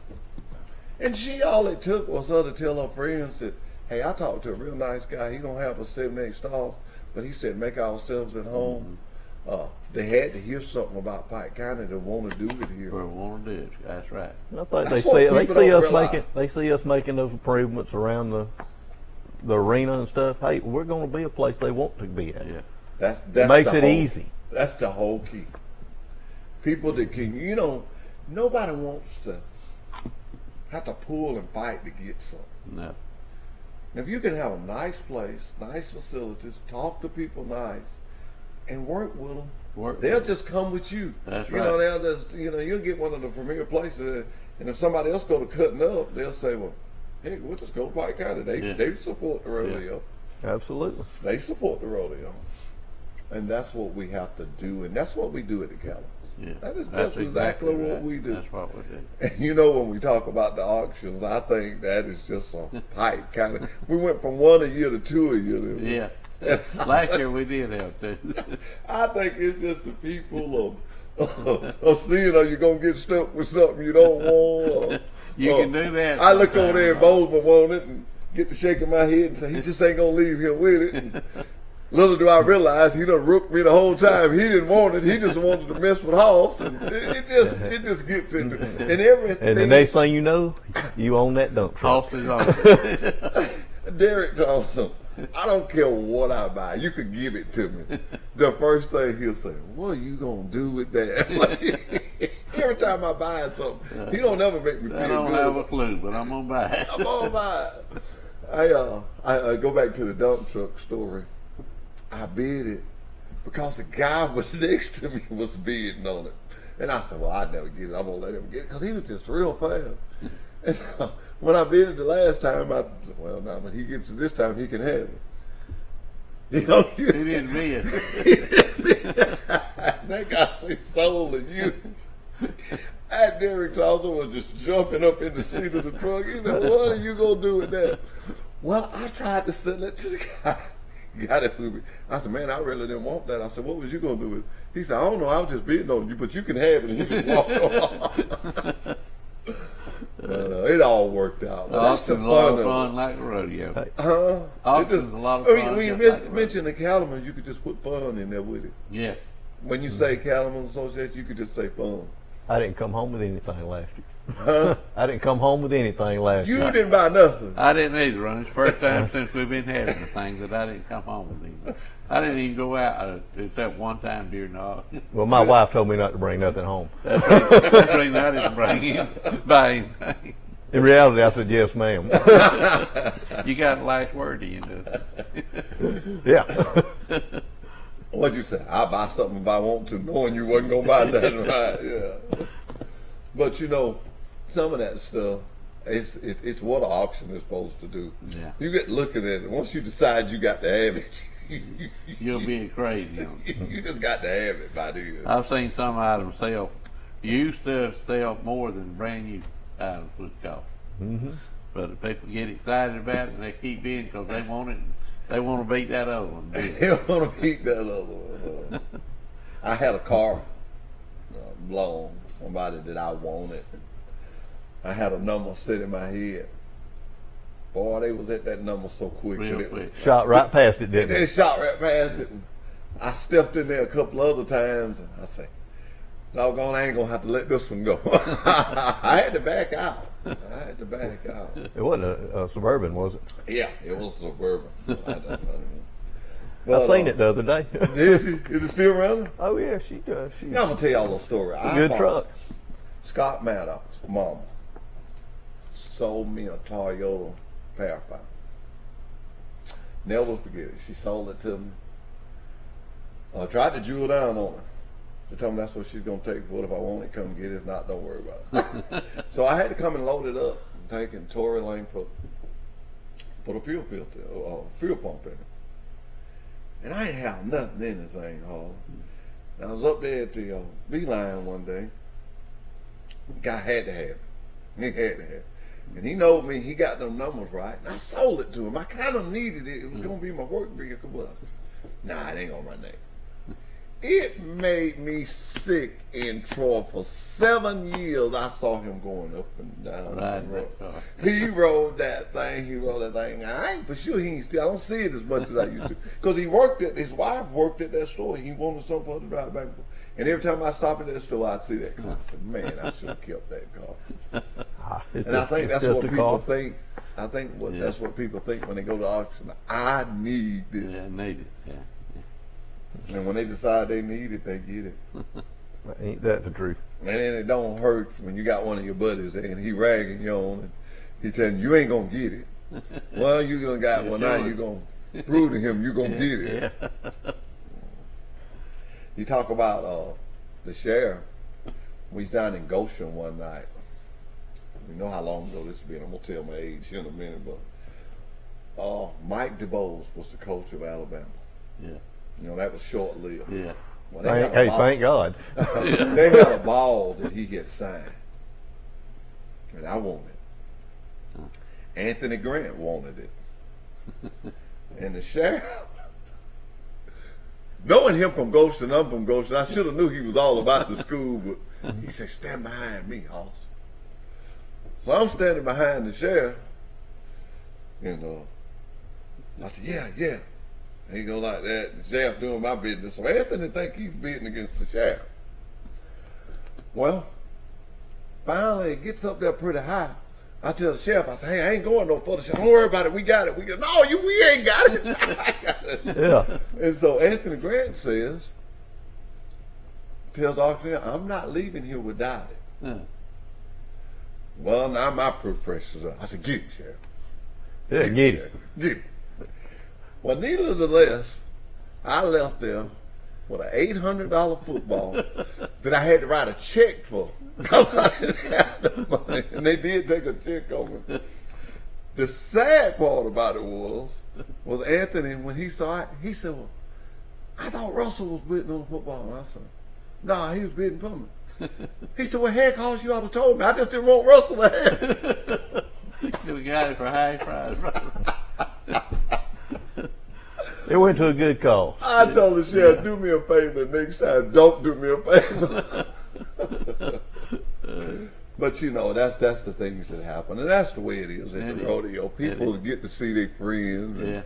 And she, all it took was her to tell her friends that, hey, I talked to a real nice guy. He gonna have a 7, 8 stalls, but he said make ourselves at home. They had to hear something about Pike County to want to do it here. Or want to do it. That's right. I think they see us making those improvements around the arena and stuff. Hey, we're going to be a place they want to be at. Yeah. That's it makes it easy. That's the whole key. People that can, you know, nobody wants to have to pull and fight to get something. No. If you can have a nice place, nice facilities, talk to people nice, and work with them, they'll just come with you. That's right. You know, they'll just, you know, you'll get one of the premier places, and if somebody else go to cutting up, they'll say, well, hey, we'll just go to Pike County. They support the rodeo. Yeah. Absolutely. They support the rodeo. And that's what we have to do, and that's what we do at the Cattlemen's. Yeah. That is just exactly what we do. That's what we do. And you know, when we talk about the auctions, I think that is just a Pike County. We went from 1 a year to 2 a year. Yeah. Last year we did have 2. I think it's just the people of seeing, are you going to get stuck with something you don't want? You can do that. I look over there and Bozeman want it and get to shaking my head and say, he just ain't going to leave here with it. And little do I realize he done rooked me the whole time. He didn't want it. He just wanted to mess with Hoss. And it just gets into it. And everything. And the next thing you know, you own that dump truck. Hoss is on. Derek Johnson, I don't care what I buy. You could give it to me. The first thing he'll say, what are you going to do with that? Like, every time I buy something, he don't ever make me feel good. I don't have a clue, but I'm going to buy it. I'm going to buy it. I go back to the dump truck story. I bid it because the guy was next to me was bidding on it. And I said, well, I'd never get it. I'm going to let him get it because he was just real fast. And so when I bid it the last time, I said, well, now when he gets it this time, he can have it. You know, he didn't bid. That guy say sold and you. And Derek Johnson was just jumping up in the seat of the truck. He said, what are you going to do with that? Well, I tried to sell it to the guy. Got it with me. I said, man, I really didn't want that. I said, what was you going to do with it? He said, I don't know. I was just bidding on you, but you can have it. And he just walked off. It all worked out. Auction's a lot of fun like a rodeo. Auction's a lot of fun. When you mention the Cattlemen's, you could just put fun in there with it. Yeah. When you say Cattlemen's Association, you could just say fun. I didn't come home with anything last year. I didn't come home with anything last year. You didn't buy nothing. I didn't either, Ron. It's the first time since we've been having the thing that I didn't come home with anything. I didn't even go out except one time during the auction. Well, my wife told me not to bring nothing home. That's the reason I didn't buy anything. In reality, I said, yes, ma'am. You got the last word, do you know? Yeah. What'd you say? I'll buy something if I want to, knowing you wasn't going to buy nothing, right? Yeah. But, you know, some of that stuff, it's what an auction is supposed to do. Yeah. You get looking at it. Once you decide you got to have it, you'll be crazy. You just got to have it by then. I've seen some items sell, used to sell more than brand new items would cost. Mm-hmm. But if people get excited about it and they keep bidding because they want it, they want to beat that other one. They want to beat that other one. I had a car blown, somebody that I wanted. I had a number set in my head. Boy, they was at that number so quick. Real quick. Shot right past it, didn't they? They shot right past it. And I stepped in there a couple other times, and I said, doggone, I ain't going to have to let this one go. I had to back out. It wasn't a Suburban, was it? Yeah, it was a Suburban. I seen it the other day. Is it still running? Oh, yeah, she does. I'm going to tell y'all a little story. Good truck. Scott Maddox, mama, sold me a Toyota Pathfinder. Never forget it. She sold it to me. I tried to jewel down on her. She told me that's what she's going to take for it. If I want it, come get it. If not, don't worry about it. So I had to come and load it up and take it to Tory Lane, put a fuel filter, fuel pump in it. And I ain't have nothing in the thing, Harlan. And I was up there at the B-line one day. The guy had to have it. He had to have it. And he knowed me, he got them numbers right. And I sold it to him. I kind of needed it. It was going to be my work vehicle, but I said, nah, it ain't going to run that. It made me sick in Troy for 7 years. I saw him going up and down the road. He rode that thing. I ain't for sure he ain't still. I don't see it as much as I used to. Because his wife worked at that store. He wanted something for her to drive back. And every time I stop at that store, I see that car. I said, man, I should have kept that car. And I think that's what people think. I think that's what people think when they go to auction. I need this. Yeah, need it. Yeah. And when they decide they need it, they get it. Ain't that the truth? And then it don't hurt when you got one of your buddies there and he ragging you on and he telling you ain't gonna get it. Well, you gonna got one now. You gonna prove to him you gonna get it. Yeah. You talk about the sheriff. We was down in Goshen one night. You know how long ago this has been. I'm gonna tell my age in a minute, but Mike DeBose was the coach of Alabama. Yeah. You know, that was short-lived. Yeah. Well, thank God. They had a ball that he had signed. And I wanted it. Anthony Grant wanted it. And the sheriff, knowing him from Goshen, I'm from Goshen, I should have knew he was all about the school, but he said, stand behind me, Hoss. So I'm standing behind the sheriff, and I said, yeah. He go like that, the sheriff doing my business. So Anthony think he's bidding against the sheriff. Well, finally it gets up there pretty high. I tell the sheriff, I say, hey, I ain't going no further. Don't worry about it, we got it. No, we ain't got it. I got it. Yeah. And so Anthony Grant tells the auctioneer, I'm not leaving here without it. Yeah. Well, now my pressures are. I said, get it, sheriff. Yeah, get it. Get it. Well, needless to less, I left there with an $800 football that I had to write a check for because I didn't have the money. And they did take a check on me. The sad part about it was Anthony, when he saw it, he said, well, I thought Russell was bidding on the football. And I said, no, he was bidding for me. He said, well, heck, Hoss, you ought to have told me. I just didn't want Russell to have it. We got it for high price. It went to a good cause. I told the sheriff, do me a favor next time. Don't do me a favor. But you know, that's the things that happen, and that's the way it is at the rodeo. People get to see their friends,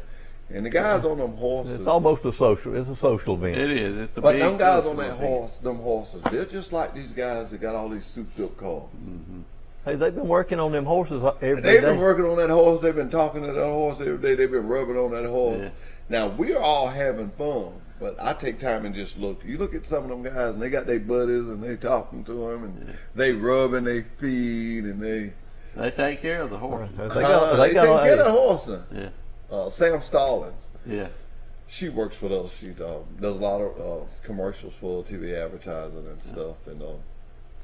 and the guys on them horses. It's almost a social event. It is. It's a but big them guys on that horse, them horses, they're just like these guys that got all these souped up cars. Mm-hmm. Hey, they've been working on them horses every day. They've been working on that horse. They've been talking to that horse every day. They've been rubbing on that horse. Yeah. Now, we're all having fun, but I take time and just look. You look at some of them guys, and they got their buddies, and they talking to them, and they rubbing their feet, and they take care of the horse. They take care of the horse now. Yeah. Sam Stallings. Yeah. She works for us. She does a lot of commercials for TV advertising and stuff, and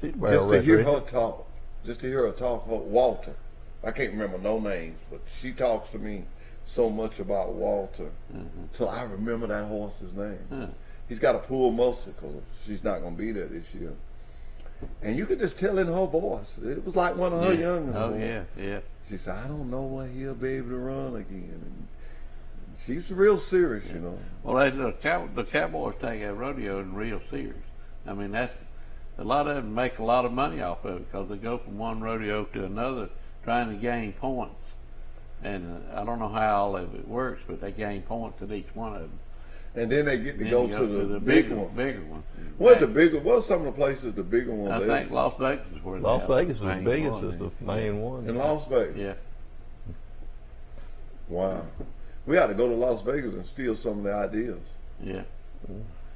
just to hear her talk. Just to hear her talk about Walter. I can't remember no names, but she talks to me so much about Walter till I remember that horse's name. He's got a pull muscle because she's not going to be there this year. And you could just tell in her voice. It was like one of her young ones. Oh, yeah. She said, I don't know when he'll be able to run again. And she's real serious, you know. Well, the Cowboys take a rodeo real serious. I mean, that's a lot of them make a lot of money off of it because they go from one rodeo to another trying to gain points. And I don't know how all of it works, but they gain points at each one of them. And then they get to go to the bigger one. Bigger one. What's the bigger? What's some of the places the bigger one? I think Las Vegas is where Las Vegas is the biggest, is the main one. In Las Vegas. Yeah. Wow. We ought to go to Las Vegas and steal some of the ideas. Yeah.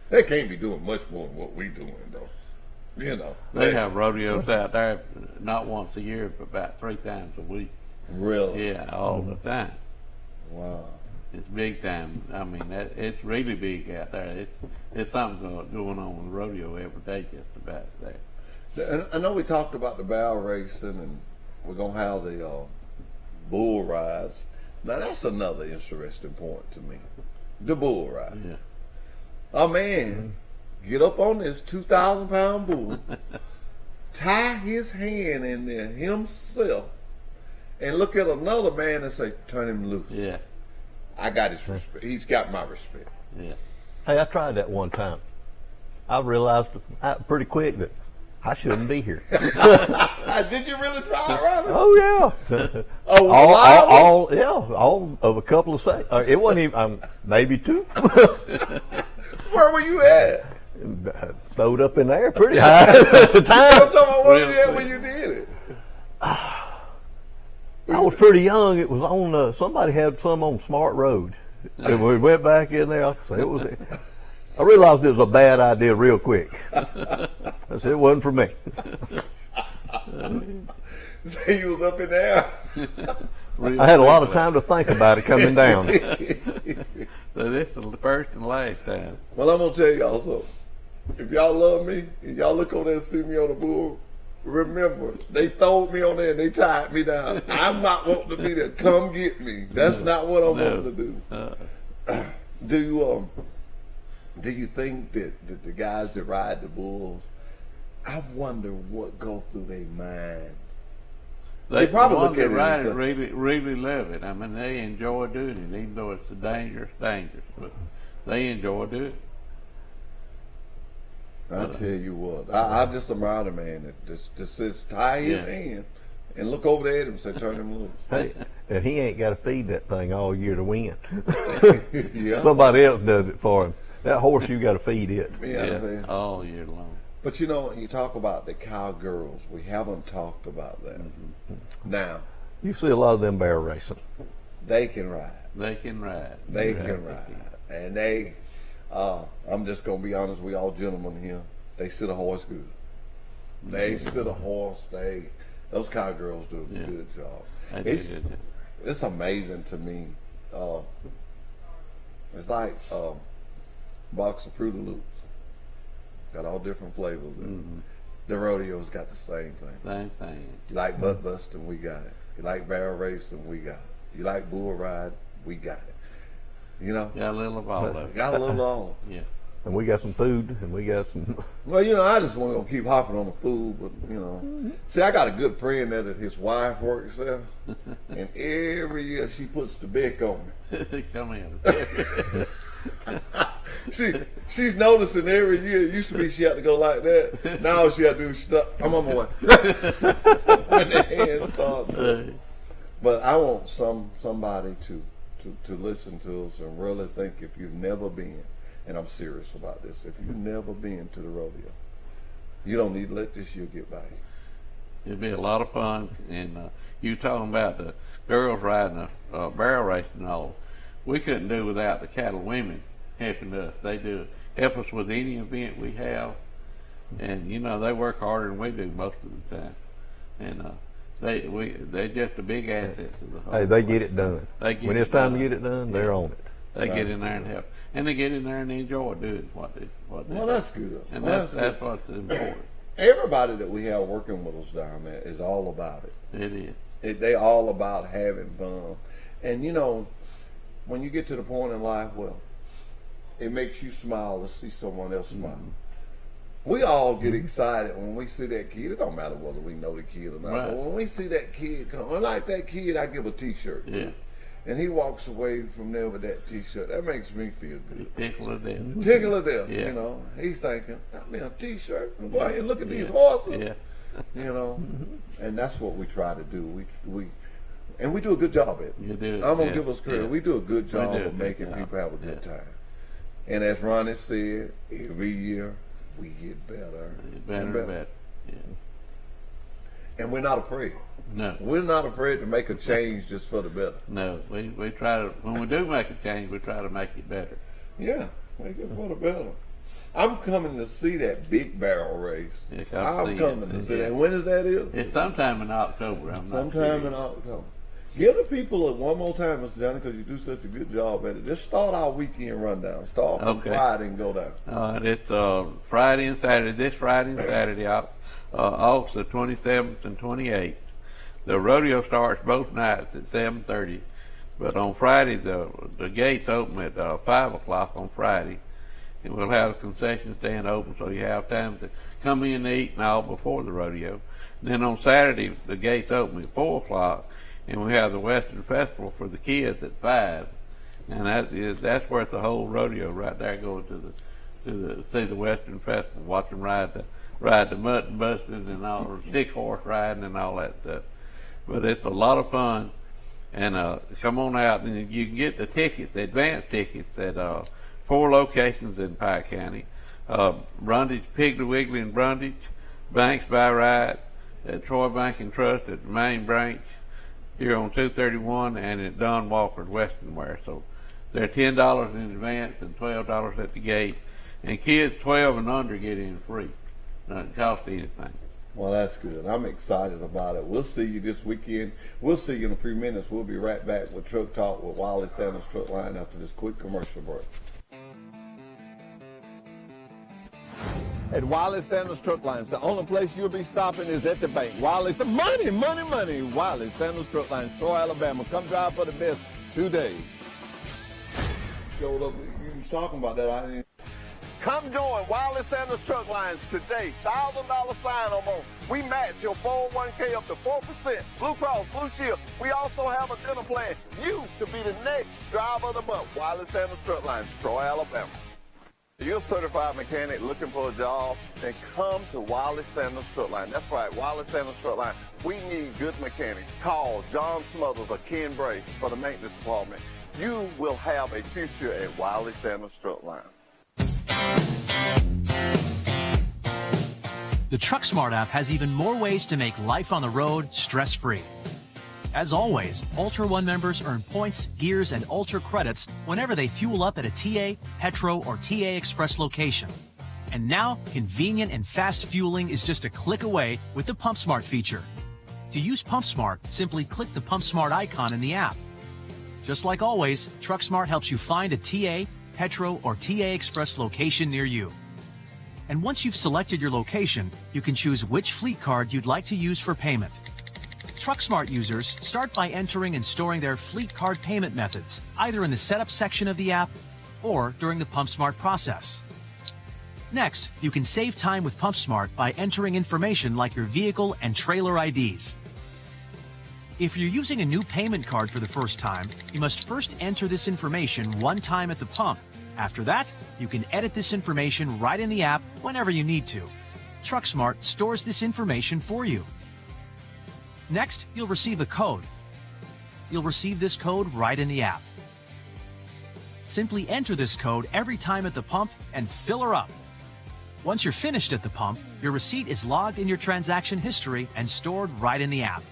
They can't be doing much more than what we doing though. You know. They have rodeos out there not once a year, but about 3 times a week. Really? Yeah, all the time. Wow. It's big time. I mean, it's really big out there. It's something going on with the rodeo every day, just about there. And I know we talked about the barrel racing, and we're gonna have the bull rides. Now that's another interesting point to me. The bull ride. Yeah. A man get up on this 2,000-pound bull, tie his hand in there himself, and look at another man and say, "Turn him loose." Yeah. I got his respect. He's got my respect. Yeah. Hey, I tried that one time. I realized pretty quick that I shouldn't be here. Did you really try it, Robert? Oh yeah. all of a couple of seconds. It wasn't even maybe 2. Where were you at? Throwed up in the air pretty high at the time. I'm talking about where were you at when you did it? I was pretty young. It was on. Somebody had some on Smart Road, and we went back in there. It was. I realized it was a bad idea real quick. I said it wasn't for me. So you was up in there. I had a lot of time to think about it coming down. So this is the first and last time. Well, I'm gonna tell y'all something. If y'all love me and y'all look on there and see me on the bull, remember they throwed me on there and they tied me down. I'm not wanting to be there. Come get me. That's not what I'm wanting to do. Do you think that the guys that ride the bulls, I wonder what goes through their mind? They probably look at it really love it. I mean, they enjoy doing it, even though it's dangerous, but they enjoy doing it. I tell you what, I just admire the man that just says tie his hand and look over there at him and say, "Turn him loose." Hey, and he ain't got to feed that thing all year to win. Yeah. Somebody else does it for him. That horse, you got to feed it. Yeah, all year long. But you know, you talk about the cowgirls. We haven't talked about that. Now, you see a lot of them barrel racing. They can ride. They can ride. They can ride. And they, I'm just going to be honest, we all gentlemen here, they sit a horse good. They sit a horse, those cowgirls do a good job. It's amazing to me. It's like box of Fruit Loops. Got all different flavors in it. The rodeo's got the same thing. Same thing. You like butt busting, we got it. You like barrel racing, we got it. You like bull ride, we got it. You know? Got a little of all of it. Got a little of all of it. Yeah. And we got some food, and we got some. Well, you know, I just want to keep hopping on the food, but you know, see, I got a good friend there that his wife works there, and every year she puts the Bic on me. Come in. She's noticing every year. It used to be she had to go like that. Now she had to do stuff. I'm on my way. When the hand starts. But I want somebody to listen to us and really think, if you've never been, and I'm serious about this, if you've never been to the rodeo, you don't need to let this year get by you. It'd be a lot of fun. And you talking about the girls riding the barrel racing and all. We couldn't do without the cattle women helping us. They do help us with any event we have, and you know they work harder than we do most of the time. And they're just a big asset to the whole. Hey, they get it done. When it's time to get it done, they're on it. They get in there and help, and they get in there and they enjoy doing what they Well, that's good. And that's what's important. Everybody that we have working with us down there is all about it. It is. They all about having fun, and you know, when you get to the point in life, well, it makes you smile to see someone else smile. We all get excited when we see that kid. It don't matter whether we know the kid or not. Right. But when we see that kid come, unlike that kid, I give a T-shirt. Yeah. And he walks away from there with that T-shirt. That makes me feel good. Tickle to death. Tickle to death. Yeah. You know, he's thinking, I mean, a T-shirt. Go out and look at these horses. Yeah. You know, and that's what we try to do. And we do a good job at it. You do. I'm gonna give us credit. Yeah. We do a good job do a of good making job. people have a good time. And as Ronnie said, every year we get better. Better and better. Yeah. And we're not afraid. No. We're not afraid to make a change just for the better. No. We try to, when we do make a change, we try to make it better. Yeah, make it for the better. I'm coming to see that big barrel race. Yeah, I'm coming to see that. When is that? It's sometime in October. Sometime in October. Give the people one more time, Mr. Johnny, because you do such a good job at it. Just start our weekend rundown. Start from Friday and go down. It's Friday and Saturday. This Friday and Saturday, August the 27th and 28th. The rodeo starts both nights at 7:30, but on Friday the gates open at 5 o'clock on Friday, and we'll have a concession stand open so you have time to come in and eat and all before the rodeo. And then on Saturday the gates open at 4 o'clock. And we have the Western Festival for the kids at 5, and that's worth the whole rodeo right there. Going to see the Western Festival, watch them ride the mutton busters and all the stick horse riding and all that stuff. But it's a lot of fun, and come on out and you can get the tickets, the advance tickets at 4 locations in Pike County: Brundage, Piggly Wiggly in Brundage, Banks by Right, at Troy Bank and Trust at the main branch here on 231, and at Don Walker's Western Wear. So they're $10 in advance and $12 at the gate. And kids 12 and under get in free. Doesn't cost anything. Well, that's good. I'm excited about it. We'll see you this weekend. We'll see you in a few minutes. We'll be right back with Truck Talk with Wiley Sanders Truck Line after this quick commercial break. At Wiley Sanders Truck Lines, the only place you'll be stopping is at the bank. Wiley, some money. Wiley Sanders Truck Lines, Troy, Alabama. Come drive for the best 2 days. Showed up. You was talking about that. I didn't. Come join Wiley Sanders Truck Lines today. $1,000 sign-on bonus. We match your 401k up to 4%. Blue Cross, Blue Shield. We also have a dinner plan. You to be the next driver of the month. Wiley Sanders Truck Lines, Troy, Alabama. You're a certified mechanic looking for a job, then come to Wiley Sanders Truck Line. That's right, Wiley Sanders Truck Line. We need good mechanics. Call John Smothers or Ken Bray for the maintenance department. You will have a future at Wiley Sanders Truck Line. The TruckSmart app has even more ways to make life on the road stress-free. As always, Ultra One members earn points, gears, and Ultra credits whenever they fuel up at a TA, Petro, or TA Express location. And now, convenient and fast fueling is just a click away with the PumpSmart feature. To use PumpSmart, simply click the PumpSmart icon in the app. Just like always, TruckSmart helps you find a TA, Petro, or TA Express location near you. And once you've selected your location, you can choose which fleet card you'd like to use for payment. TruckSmart users start by entering and storing their fleet card payment methods, either in the setup section of the app or during the PumpSmart process. Next, you can save time with PumpSmart by entering information like your vehicle and trailer IDs. If you're using a new payment card for the first time, you must first enter this information one time at the pump. After that, you can edit this information right in the app whenever you need to. TruckSmart stores this information for you. Next, you'll receive a code. You'll receive this code right in the app. Simply enter this code every time at the pump and fill her up. Once you're finished at the pump, your receipt is logged in your transaction history and stored right in the app.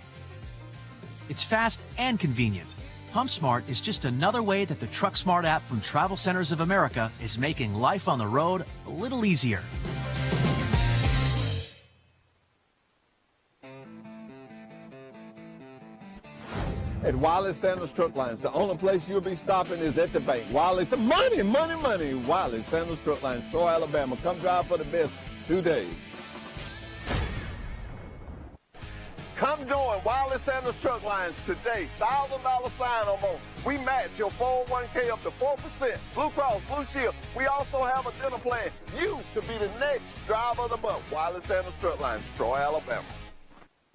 It's fast and convenient. PumpSmart is just another way that the TruckSmart app from Travel Centers of America is making life on the road a little easier. At Wiley Sanders Truck Lines, the only place you'll be stopping is at the bank. Wiley, some money. Wiley Sanders Truck Lines, Troy, Alabama. Come drive for the best 2 days. Come join Wiley Sanders Truck Lines today. $1,000 sign-on bonus. We match your 401k up to 4%. Blue Cross, Blue Shield. We also have a dinner plan. You to be the next driver of the month. Wiley Sanders Truck Lines, Troy, Alabama.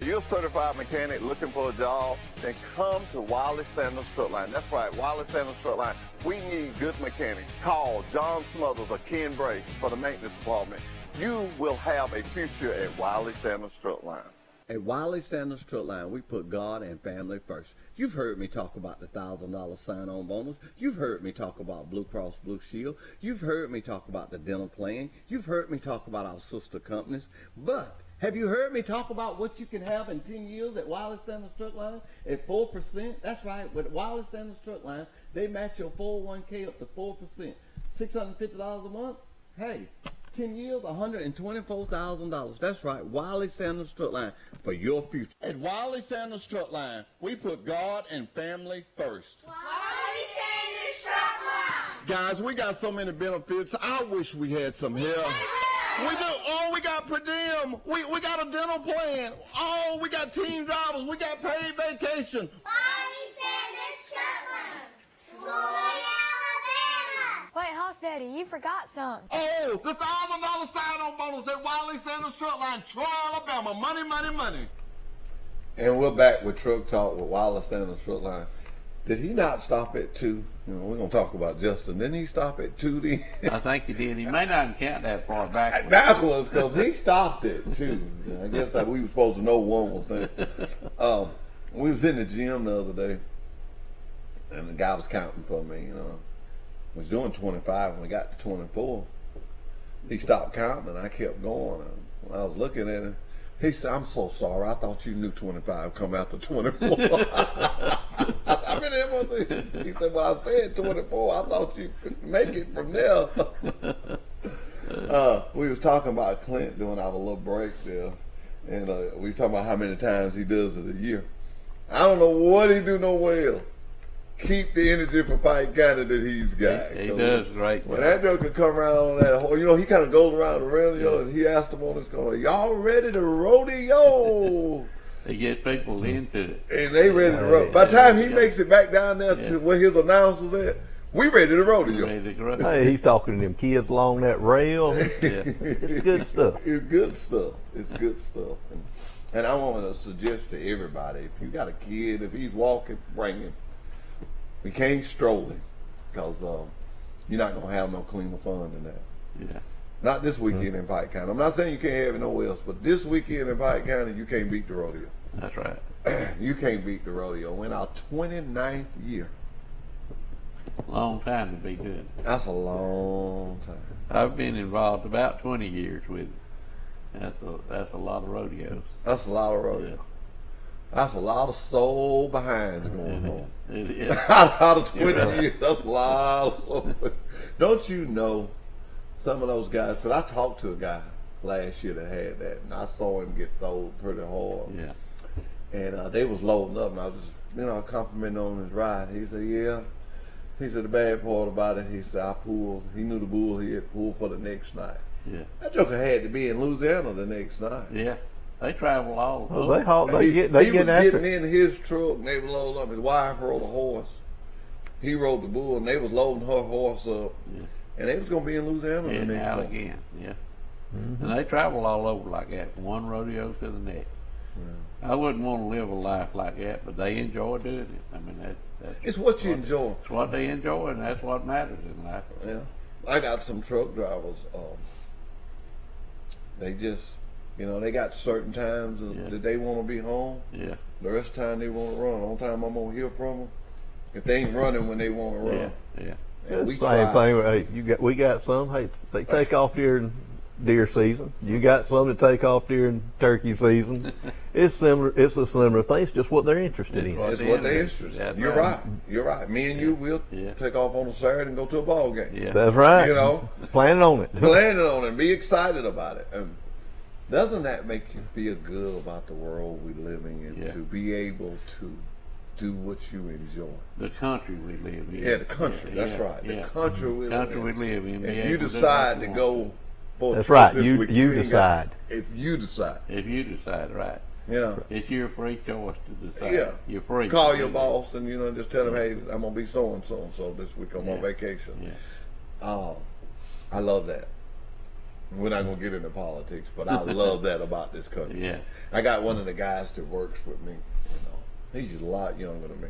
You're a certified mechanic looking for a job, then come to Wiley Sanders Truck Line. That's right, Wiley Sanders Truck Line. We need good mechanics. Call John Smothers or Ken Bray for the maintenance department. You will have a future at Wiley Sanders Truck Line. At Wiley Sanders Truck Line, we put God and family first. You've heard me talk about the $1,000 sign-on bonus. You've heard me talk about Blue Cross Blue Shield. You've heard me talk about the dental plan. You've heard me talk about our sister companies. But have you heard me talk about what you can have in 10 years at Wiley Sanders Truck Line at 4%? That's right. With Wiley Sanders Truck Line, they match your 401k up to 4%. $650 a month? Hey, 10 years, $124,000. That's right, Wiley Sanders Truck Line for your future. At Wiley Sanders Truck Line, we put God and family first. Wiley Sanders Truck Line. Guys, we got so many benefits. I wish we had some help. We do. Oh, we got per diem. We got a dental plan. Oh, we got team drivers. We got paid vacation. Wiley Sanders Truck Line. Troy, Alabama. Wait, Hoss Daddy, you forgot something. Oh, the $1,000 sign-on bonus at Wiley Sanders Truck Line, Troy, Alabama. Money, money, money. And we're back with Truck Talk with Wiley Sanders Truck Line. Did he not stop at 2? You know, we're going to talk about Justin. Didn't he stop at 2 then? I think he did. He may not count that far backwards. Backwards, because he stopped at 2. I guess that we were supposed to know one was there. We was in the gym the other day, and the guy was counting for me, you know. I was doing 25 when we got to 24. He stopped counting, and I kept going. And when I was looking at him, he said, "I'm so sorry. I thought you knew 25 come after 24. I mean, he said, "Well, I said 24. I thought you could make it from there." We was talking about Clint doing our little break there, and we was talking about how many times he does it a year. I don't know what he do nowhere else. Keep the energy for Pike County that he's got. He does great. When that joker come around on that whole, you know, he kind of goes around the rodeo, and he asked them on his corner, "Y'all ready to rodeo?" He gets people into it. And they ready to rodeo. By the time he makes it back down there to where his announcers at, we ready to rodeo. Hey, he's talking to them kids along that rail. It's good stuff. It's good stuff. It's good stuff. And I want to suggest to everybody, if you got a kid, if he's walking, bring him. We can't stroll him, because you're not going to have no cleaner fun than that. Yeah. Not this weekend in Pike County. I'm not saying you can't have it nowhere else, but this weekend in Pike County, you can't beat the rodeo. That's right. You can't beat the rodeo. We're in our 29th year. Long time to be doing it. That's a long time. I've been involved about 20 years with it. That's a lot of rodeos. That's a lot of rodeos. Yeah. That's a lot of soul behinds going on. Out of 20 years, that's a lot of soul. Don't you know some of those guys, because I talked to a guy last year that had that, and I saw him get thrown pretty hard. Yeah. And they was loading up, and I was just, you know, complimenting on his ride. He said, "Yeah." He said, "The bad part about it," he said, "I pulled." He knew the bull he had pulled for the next night. Yeah. That joker had to be in Louisiana the next night. Yeah. They travel all over. Well, he get was after getting in his truck, and they were loading up. His wife rode a horse. He rode the bull, and they was loading her horse up. Yeah. And they was going to be in Louisiana the next out night. again, yeah. Mm-hmm. And they travel all over like that, from one rodeo to the next. Yeah. I wouldn't want to live a life like that, but they enjoy doing it. I mean, that's it's what you enjoy. It's what they enjoy, and that's what matters in life. Yeah. I got some truck drivers. They just, you know, they got certain times that they want to be home. Yeah. The rest of the time they want to run. The only time I'm going to hear from them, if they ain't running when they want to run. Yeah, yeah. And same thing. Hey, we got some. Hey, they take off during deer season. You got some that take off during turkey season. It's similar. It's a similar thing. It's just what they're interested in. It's what they're interested in. You're right. You're right. Me and you will take off on a Saturday and go to a ball game. Yeah. That's right. You know, planning on it. Planning on it. Be excited about it. And doesn't that make you feel good about the world we're living in? To be able to do what you enjoy. The country we live in. Yeah, the country. That's right. The country we live in. We live in. If you decide to go for that's right. This week, you decide. If you decide. If you decide, right. Yeah. It's your free choice to decide. Yeah. You're free. Call your boss and, you know, just tell him, "Hey, I'm going to be so and so this week. I'm on vacation." Yeah. I love that. We're not going to get into politics, but I love that about this country. Yeah. I got one of the guys that works with me. You know, he's a lot younger than me.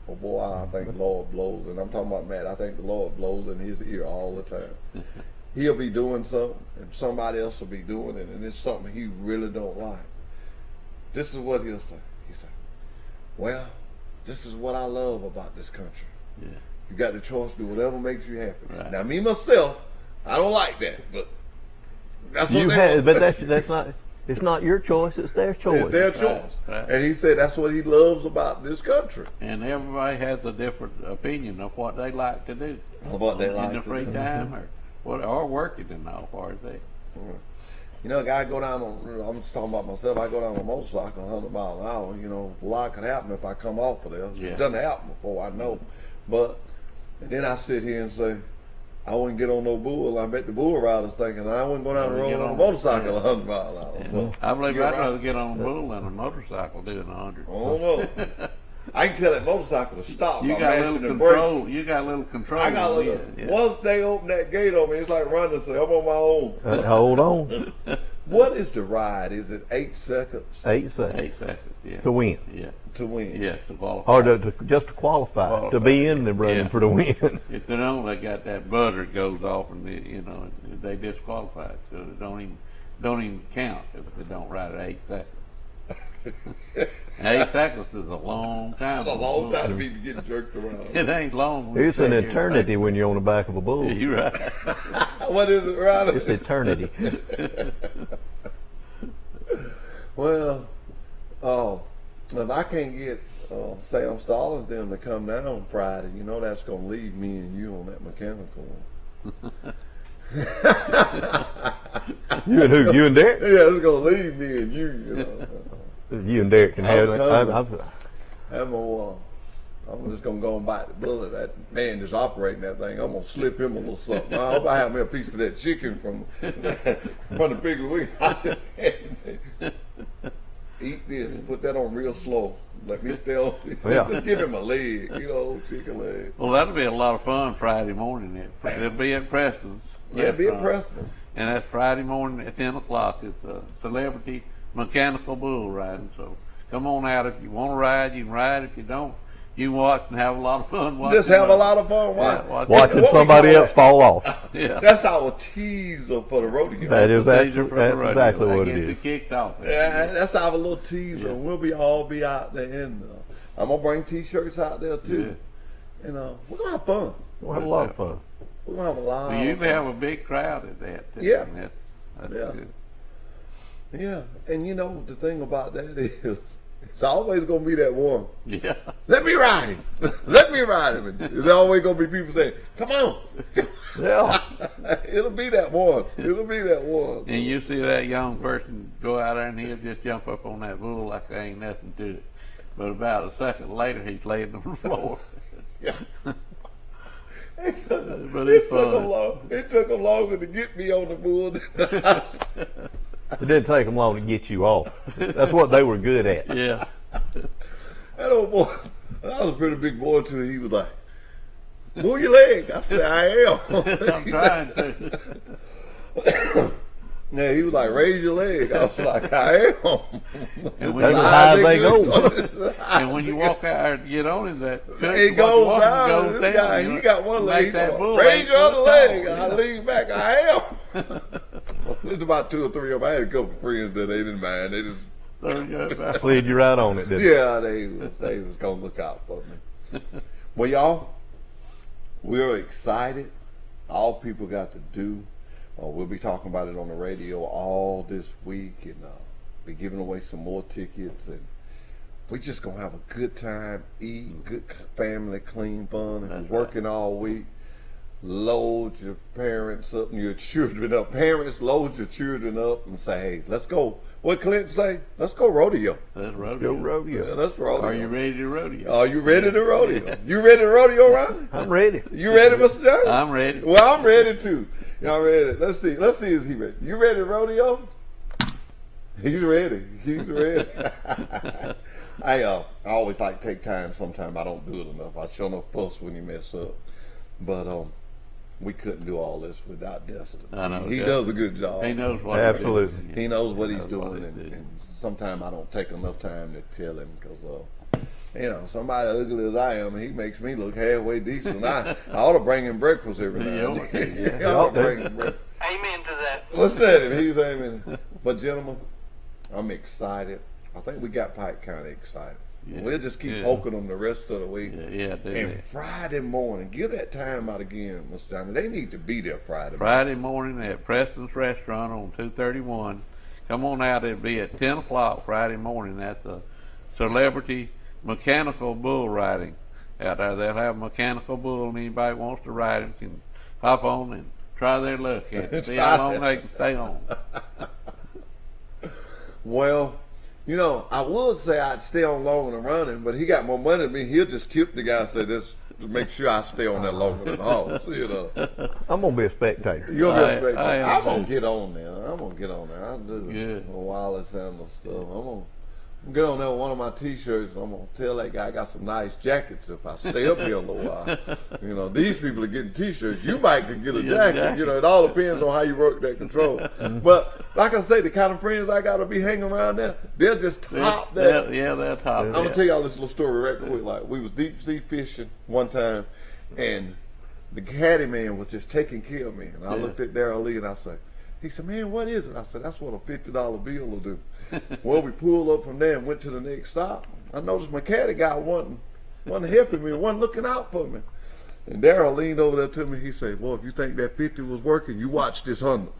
But boy, I think the Lord blows, and I'm talking about Matt. I think the Lord blows in his ear all the time. He'll be doing something, and somebody else will be doing it, and it's something he really don't like. This is what he'll say. He said, "Well, this is what I love about this country. Yeah. You got the choice to do whatever makes you happy." Right. Now, me myself, I don't like that, but that's what that's not. It's not your choice. It's their choice. It's their choice. Right. And he said that's what he loves about this country. And everybody has a different opinion of what they like to do. What they like in the free time, what are working and all far as that. You know, a guy go down on, I'm just talking about myself, I go down on a motorcycle 100 miles an hour, you know, a lot could happen if I come off of there. Yeah. It doesn't happen before I know. But and then I sit here and say, I wouldn't get on no bull. I bet the bull riders thinking I wouldn't go down the road on a motorcycle 100 miles an hour. Yeah. So, I believe you're I'd right. rather get on a bull than a motorcycle doing 100. I don't know. I can tell that motorcycle to stop You by got a mashing little the control. brakes. You got a little control. I got a little. Yeah. Once they open that gate on me, it's like running. Say, I'm on my own. Hold on. What is the ride? Is it 8 seconds? 8 seconds. 8 seconds, yeah. To win. Yeah. To win. Yeah, to qualify. Or just to qualify, to be in the running Yeah. for the win. If they don't, they got that butter goes off, and they disqualify it, so it don't even count if they don't ride at 8 seconds. 8 seconds is a long time. That's a long time to be getting jerked around. It ain't long. when you It's an sit here eternity when you're on the back of a bull. and You're right. What is it, Ryder? It's eternity. Well, if I can't get Sam Stallings them to come down on Friday, you know that's going to leave me and you on that mechanical one. You and who? You and Derek? Yeah, it's going to leave me and you know. You and Derek can have it. I'm just going to go and bite the bullet. That man just operating that thing. I'm going to slip him a little something. I hope I have me a piece of that chicken from the big week. I just had eat this and put that on real slow. Let me stay on. Yeah. Just give him a leg, chicken leg. Well, that'll be a lot of fun Friday morning. It'll be at Preston's. Yeah, be at Preston. And that's Friday morning at 10 o'clock. It's a celebrity mechanical bull riding. So come on out. If you want to ride, you can ride. If you don't, you can watch and have a lot of fun watching. Just have a lot of fun watching somebody else fall off. Yeah. That's our teaser for the rodeo. That is That's exactly what it is. Kicked off. Yeah, that's our little teaser. We'll all be out there, and I'm gonna bring T-shirts out there too. Yeah. And we're gonna have fun. We'll have a lot of fun. We're gonna have a lot. We of usually fun. have a big crowd at that. Too. Yeah. And that's Yeah. good. Yeah, and the thing about that is, it's always gonna be that one. Yeah. Let me ride him. Let me ride him. And there's always gonna be people saying, "Come on." Yeah. It'll be that one. It'll be that one. And you see that young person go out there and he'll just jump up on that bull like there ain't nothing to it. But about a second later, he's laying on the floor. Yeah. But it's fun. It took them longer to get me on the bull. It didn't take them long to get you off. That's what they were good at. Yeah. That old boy, I was a pretty big boy too. He was like, "Move your leg." I said, "I am." I'm trying to. Yeah, he was like, "Raise your leg." I was like, "I am." And when That's as high as they go. And when you walk out there to get on him, that It goes down. This guy, he got one leg. Makes that bull Raise your other 8 leg. foot And I tall. lean back. I am. There's about 2 or 3 of them. I had a couple of friends that they didn't mind. They just Slid you right on it, didn't they? Yeah, they was gonna look out for me. Well, y'all, we're excited. All people got to do. We'll be talking about it on the radio all this week, and be giving away some more tickets, and we just gonna have a good time, eat, good family, clean fun, and working all week. Load your parents up and your children up. Parents, load your children up and say, "Hey, let's go." What Clint say? Let's go rodeo. Let's rodeo. Go rodeo. Yeah, let's rodeo. Are you ready to rodeo? Are you ready to rodeo? You ready to rodeo, Ron? I'm ready. You ready, Mr. Jones? I'm ready. Well, I'm ready too. Y'all ready? Let's see. Is he ready? You ready to rodeo? He's ready. He's ready. I always like to take time. Sometimes I don't do it enough. I show no fuss when you mess up. But we couldn't do all this without Destin. I know. He does a good job. He knows what Absolutely. he's doing. He knows what he's knows doing, what he and do. sometimes I don't take enough time to tell him because, somebody ugly as I am, he makes me look halfway decent. I ought to bring him breakfast every now and then. I ought to bring him breakfast. Amen to that. What's that? He's aiming. But gentlemen, I'm excited. I think we got Pike kind of excited. Yeah. We'll just keep Yeah. poking them the rest of the week. Yeah, do And that. Friday morning, give that time out again, Mr. Johnny. They need to be there Friday morning. Friday morning at Preston's Restaurant on 231. Come on out. It'll be at 10 o'clock Friday morning. That's a celebrity mechanical bull riding out there. They'll have a mechanical bull, and anybody wants to ride him can hop on and try their luck at it. See how long they can stay on. Well, you know, I would say I'd stay on longer than running, but he got more money than me. He'll just tip the guy and say this to make sure I stay on there longer than the horse, you know. I'm going to be a spectator. You'll be a spectator. I'm going to get on there. I'll do Good. a Wiley Sanders stuff. I'm going to get on there with one of my T-shirts, and I'm going to tell that guy I got some nice jackets if I stay up here a little while. You know, these people are getting T-shirts. You might could get a jacket. You know, it all depends on how you work that control. But like I say, the kind of friends I got to be hanging around there, they'll just top that. Yeah, they'll top I'm going to tell y'all this little story right quick. Like, we was deep sea fishing one time, and the caddy man was just taking care of me. And I looked at Darryl Lee, and I said, he said, man, what is it? I said, that's what a $50 bill will do. Well, we pulled up from there and went to the next stop. I noticed my caddy guy wasn't helping me, wasn't looking out for me. And Darryl leaned over there to me. He said, well, if you think that 50 was working, you watch this 100.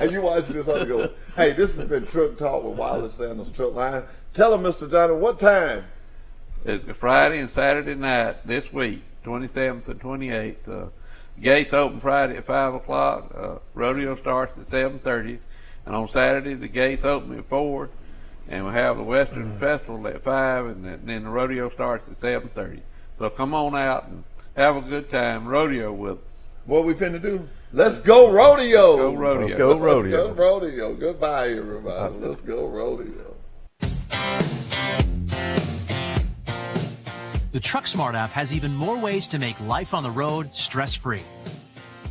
And you watch this 100 go, hey, this has been Truck Talk with Wiley Sanders Truck Line. Tell him, Mr. Johnny, what time? It's Friday and Saturday night this week, 27th and 28th. Gates open Friday at 5 o'clock. Rodeo starts at 7:30. And on Saturday, the gates open at 4, and we have the Western Festival at 5, and then the rodeo starts at 7:30. So come on out and have a good time. Rodeo with us. What we finna do? Let's go rodeo. Let's go rodeo. Let's go rodeo. Let's go rodeo. Goodbye, everybody. Let's go rodeo. The TruckSmart app has even more ways to make life on the road stress-free.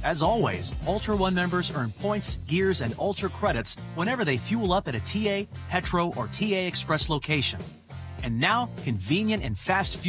As always, Ultra One members earn points, gears, and Ultra credits whenever they fuel up at a TA, Petro, or TA Express location. And now, convenient and fast fuel